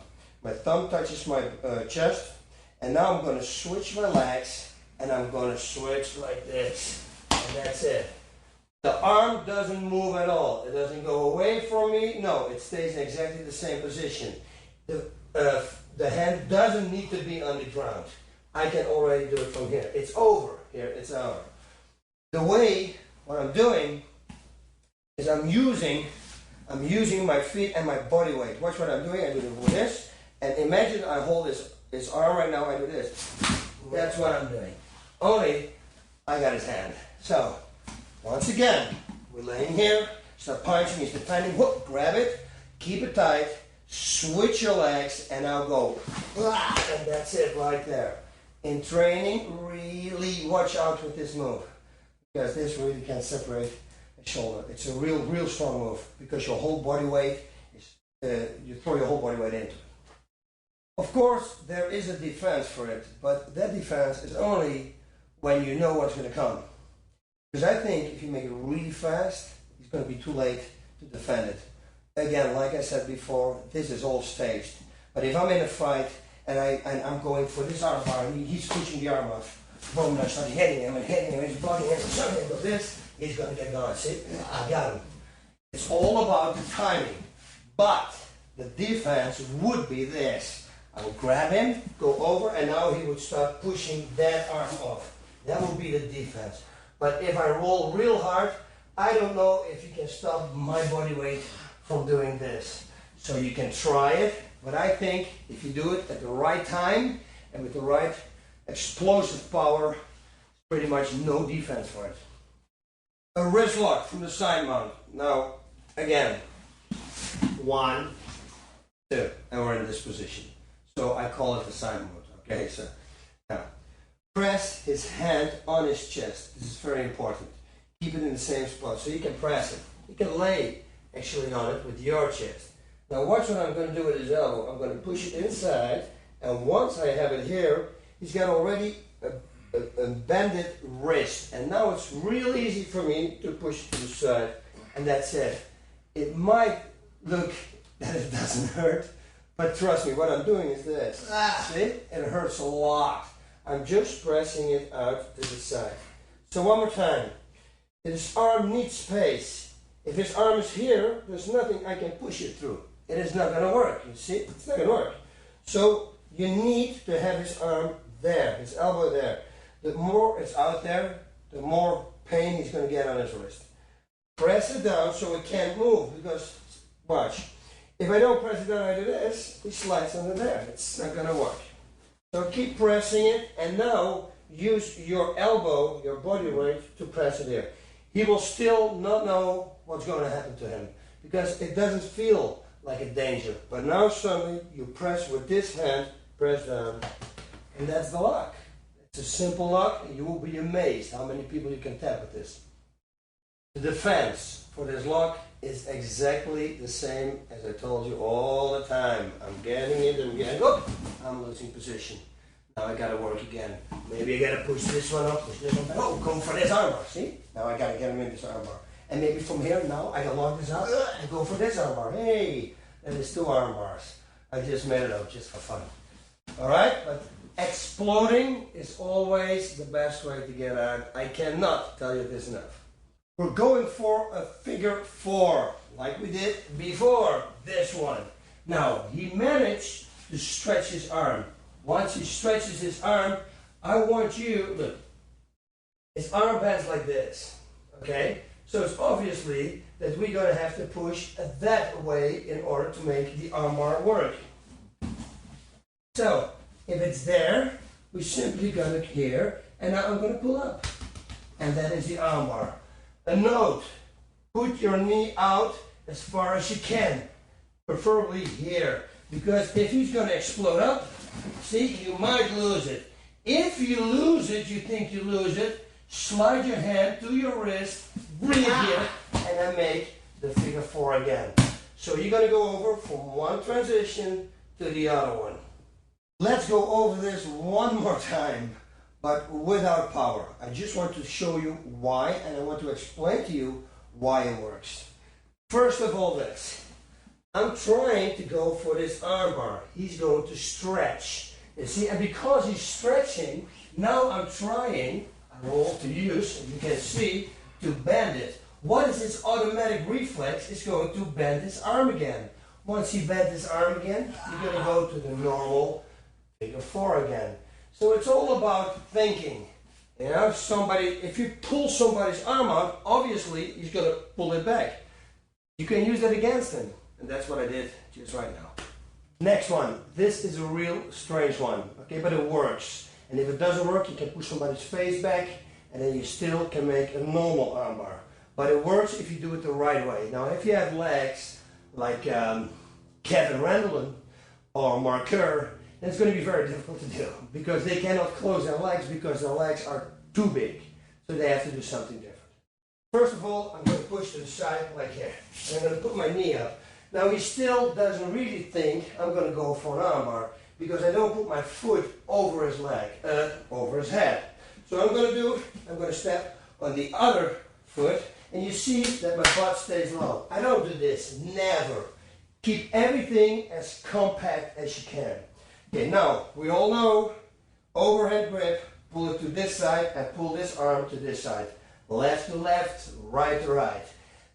My thumb touches my chest, and now I'm going to switch my legs, and I'm going to switch like this. And that's it. The arm doesn't move at all. It doesn't go away from me. No, it stays in exactly the same position. The hand doesn't need to be on the ground. I can already do it from here. It's over. Here, it's over. The way, what I'm doing is I'm using my feet and my body weight. Watch what I'm doing. I do this. And imagine I hold his arm right now. I do this. That's what I'm doing. Only I got his hand. So, once again, we're laying here, start punching, he's defending, whoop, grab it, keep it tight, switch your legs, and now go. And that's it right there. In training, really watch out with this move, because this really can separate the shoulder. It's a real strong move, because your whole body weight is, you throw your whole body weight into it. Of course, there is a defense for it, but that defense is only when you know what's going to come. Because I think if you make it really fast, it's going to be too late to defend it. Again, like I said before, this is all staged. But if I'm in a fight and I'm going for this arm bar, and he's pushing the arm off, boom, and I start hitting him, he's blocking him, something like this, he's going to get gone. See, I got him. It's all about the timing. But the defense would be this. I would grab him, go over, and now he would start pushing that arm off. That would be the defense. But if I roll real hard, I don't know if you can stop my body weight from doing this. So you can try it, but I think if you do it at the right time and with the right explosive power, pretty much no defense for it. A wrist lock from the side mount. Now, again, 1, 2, and we're in this position. So I call it the side mount. Okay, so now. Press his hand on his chest. This is very important. Keep it in the same spot so you can press it. You can lay actually on it with your chest. Now watch what I'm going to do with his elbow. I'm going to push it inside, and once I have it here, he's got already a bended wrist. And now it's real easy for me to push it to the side, and that's it. It might look that it doesn't hurt, but trust me, what I'm doing is this. See? It hurts a lot. I'm just pressing it out to the side. So one more time. His arm needs space. If his arm is here, there's nothing I can push it through. It is not going to work. You see? It's not going to work. So you need to have his arm there, his elbow there. The more it's out there, the more pain he's going to get on his wrist. Press it down so it can't move, because, watch, if I don't press it down, I do this, he slides under there. It's not going to work. So keep pressing it, and now use your elbow, your body weight, to press it here. He will still not know what's going to happen to him, because it doesn't feel like a danger. But now suddenly you press with this hand, press down, and that's the lock. It's a simple lock, and you will be amazed how many people you can tap with this. The defense for this lock is exactly the same as I told you all the time. I'm getting it, I'm losing position. Now I gotta work again. Maybe I gotta push this one up, push this one back. Oh, go for this armbar, see? Now I gotta get him in this armbar. And maybe from here now I can lock this out and go for this armbar. Hey, that is 2 arm bars. I just made it up just for fun. Alright, but exploding is always the best way to get out. I cannot tell you this enough. We're going for a figure 4, like we did before this one. Now, he managed to stretch his arm. Once he stretches his arm, I want you, look, his arm bends like this, okay? So it's obviously that we're going to have to push that way in order to make the armbar work. So, if it's there, we're simply going to here, and now I'm going to pull up. And that is the armbar. A note, put your knee out as far as you can, preferably here, because if he's going to explode up, see, you might lose it. If you lose it, you think you lose it, slide your hand to your wrist, bring it here, and then make the figure 4 again. So you're going to go over from one transition to the other one. Let's go over this one more time, but without power. I just want to show you why, and I want to explain to you why it works. First of all, this. I'm trying to go for this armbar. He's going to stretch. You see, and because he's stretching, now I'm trying, I roll to use, and you can see, to bend it. What is his automatic reflex? It's going to bend his arm again. Once he bends his arm again, you're going to go to the normal figure 4 again. So it's all about thinking. You know, if you pull somebody's arm out, obviously he's going to pull it back. You can use that against him. And that's what I did just right now. Next one. This is a real strange one. Okay, but it works. And if it doesn't work, you can push somebody's face back, and then you still can make a normal armbar. But it works if you do it the right way. Now, if you have legs like Kevin Randall or Mark Kerr, then it's going to be very difficult to do because they cannot close their legs because their legs are too big. So they have to do something different. First of all, I'm going to push to the side like here. And I'm going to put my knee up. Now he still doesn't really think I'm going to go for an armbar because I don't put my foot over his leg, over his head. So I'm going to step on the other foot, and you see that my butt stays low. I don't do this, never. Keep everything as compact as you can. Okay, now, we all know, overhand grip, pull it to this side and pull this arm to this side. Left to left, right to right.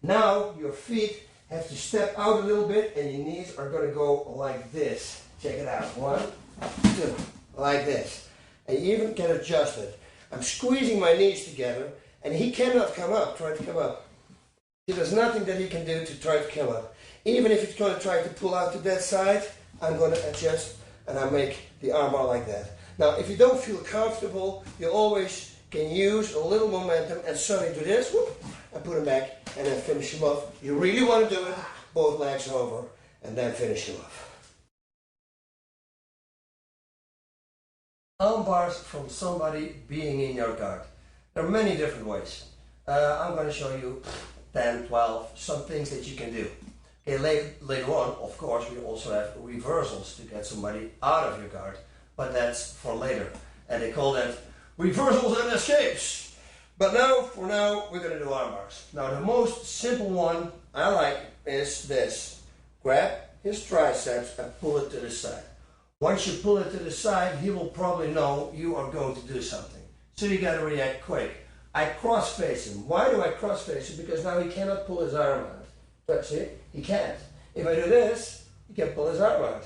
Now, your feet have to step out a little bit and your knees are going to go like this. Check it out. 1, 2, like this. And you even can adjust it. I'm squeezing my knees together and he cannot come up, try to come up. There's nothing that he can do to try to come up. Even if it's going to try to pull out to that side, I'm going to adjust and I make the armbar like that. Now, if you don't feel comfortable, you always can use a little momentum and suddenly do this, whoop, and put him back and then finish him off. You really want to do it, both legs over, and then finish him off. Armbars from somebody being in your guard. There are many different ways. I'm going to show you 10, 12, some things that you can do. Okay, later on, of course, we also have reversals to get somebody out of your guard, but that's for later. And they call that reversals and escapes. But now, for now, we're going to do arm bars. Now, the most simple one I like is this. Grab his triceps and pull it to the side. Once you pull it to the side, he will probably know you are going to do something. So you got to react quick. I cross face him. Why do I cross face him? Because now he cannot pull his arm out. But see, he can't. If I do this, he can pull his arm out.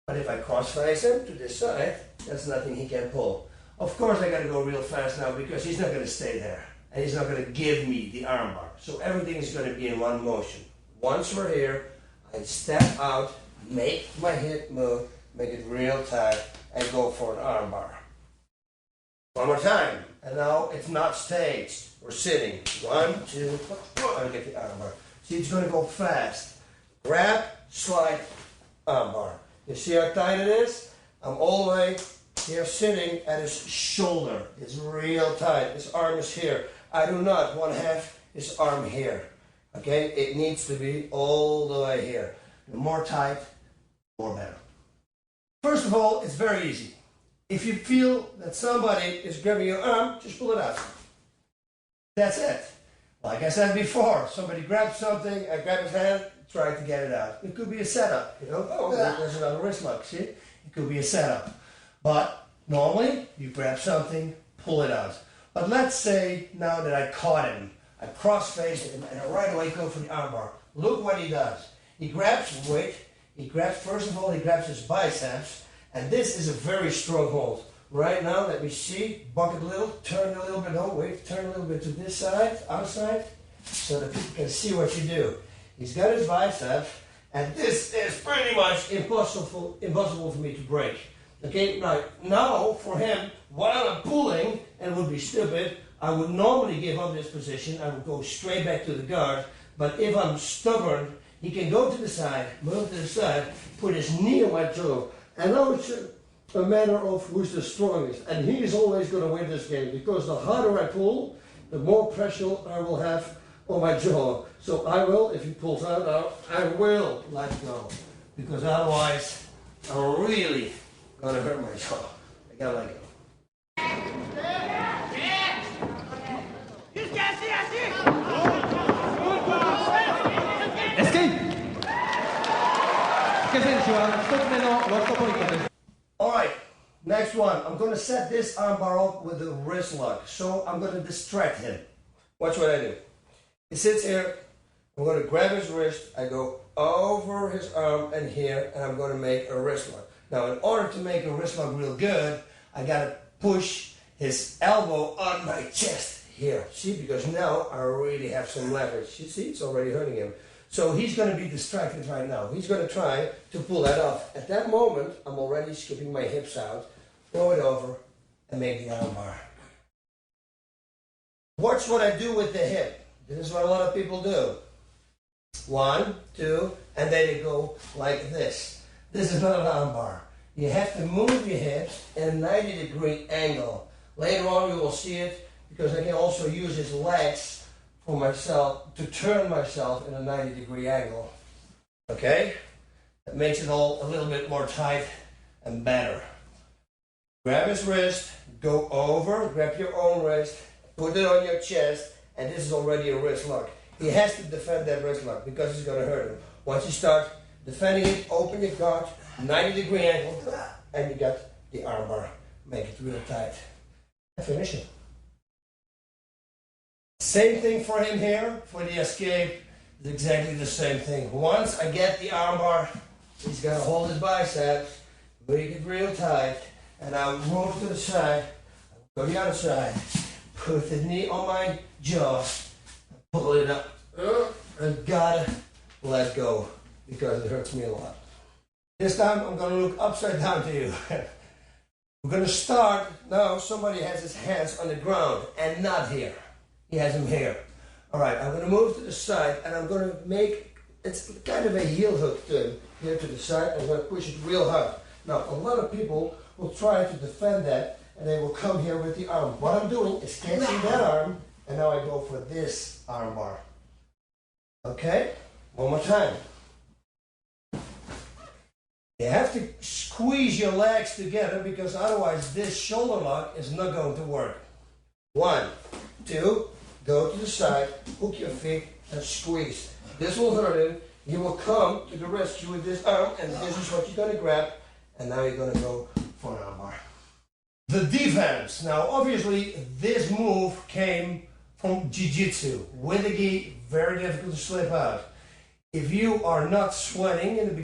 But if I cross face him to this side, there's nothing he can pull. Of course, I got to go real fast now because he's not going to stay there. And he's not going to give me the arm bar. So everything is going to be in one motion. Once we're here, I step out, make my hip move, make it real tight, and go for an arm bar. One more time. And now it's not staged. We're sitting. 1, 2, and get the arm bar. See, it's going to go fast. Grab, slide, arm bar. You see how tight it is? I'm all the way here sitting at his shoulder. It's real tight. His arm is here. I do not want to have his arm here. Okay, it needs to be all the way here. The more tight, more better. First of all, it's very easy. If you feel that somebody is grabbing your arm, just pull it out. That's it. Like I said before, somebody grabs something, I grab his hand, try to get it out. It could be a setup, you know. Oh, there's another wrist lock, see? It could be a setup. But normally, you grab something, pull it out. But let's say now that I caught him, I cross-faced him, and I right away go for the armbar. Look what he does. He grabs weight. First of all, he grabs his biceps, and this is a very strong hold. Right now, let me see, bucket a little, turn a little bit, oh wait, turn a little bit to this side, outside, so that people can see what you do. He's got his biceps, and this is pretty much impossible for me to break. Okay, now for him, while I'm pulling, and it would be stupid, I would normally give up this position, I would go straight back to the guard, but if I'm stubborn, he can go to the side, move to the side, put his knee on my jaw, and now it's a matter of who's the strongest. And he is always going to win this game, because the harder I pull, the more pressure I will have on my jaw. So I will, if he pulls out, I will let go, because otherwise I'm really going to hurt my jaw. I gotta let go. Alright, next one. I'm going to set this armbar up with a wrist lock. So I'm going to distract him. Watch what I do. He sits here. I'm going to grab his wrist. I go over his arm and here, and I'm going to make a wrist lock. Now, in order to make a wrist lock real good, I got to push his elbow on my chest here. See, because now I really have some leverage. You see, it's already hurting him. So he's going to be distracted right now. He's going to try to pull that off. At that moment, I'm already skipping my hips out, throw it over, and make the armbar. Watch what I do with the hip. This is what a lot of people do. 1, 2, and then you go like this. This is not an armbar. You have to move your hips in a 90-degree angle. Later on, you will see it, because I can also use his legs for myself to turn myself in a 90-degree angle. Okay? That makes it all a little bit more tight and better. Grab his wrist, go over, grab your own wrist, put it on your chest, and this is already a wrist lock. He has to defend that wrist lock because it's going to hurt him. Once you start defending it, open your guard, 90-degree angle, and you got the armbar. Make it real tight. And finish it. Same thing for him here, for the escape, it's exactly the same thing. Once I get the armbar, he's going to hold his biceps, make it real tight, and I'll move to the side, go to the other side, put the knee on my jaw, pull it up, and gotta let go, because it hurts me a lot. This time I'm going to look upside down to you. We're going to start, now somebody has his hands on the ground, and not here. He has him here. All right, I'm going to move to the side, and I'm going to make, it's kind of a heel hook to him, here to the side. I'm going to push it real hard. Now, a lot of people will try to defend that, and they will come here with the arm. What I'm doing is catching that arm, and now I go for this arm bar. Okay? One more time. You have to squeeze your legs together, because otherwise this shoulder lock is not going to work. 1, 2, go to the side, hook your feet, and squeeze. This will hurt him. He will come to the rescue with this arm, and this is what you're going to grab, and now you're going to go for an armbar. The defense. Now, obviously, this move came from Jiu-Jitsu. With a gi, very difficult to slip out. If you are not sweating in the beginning,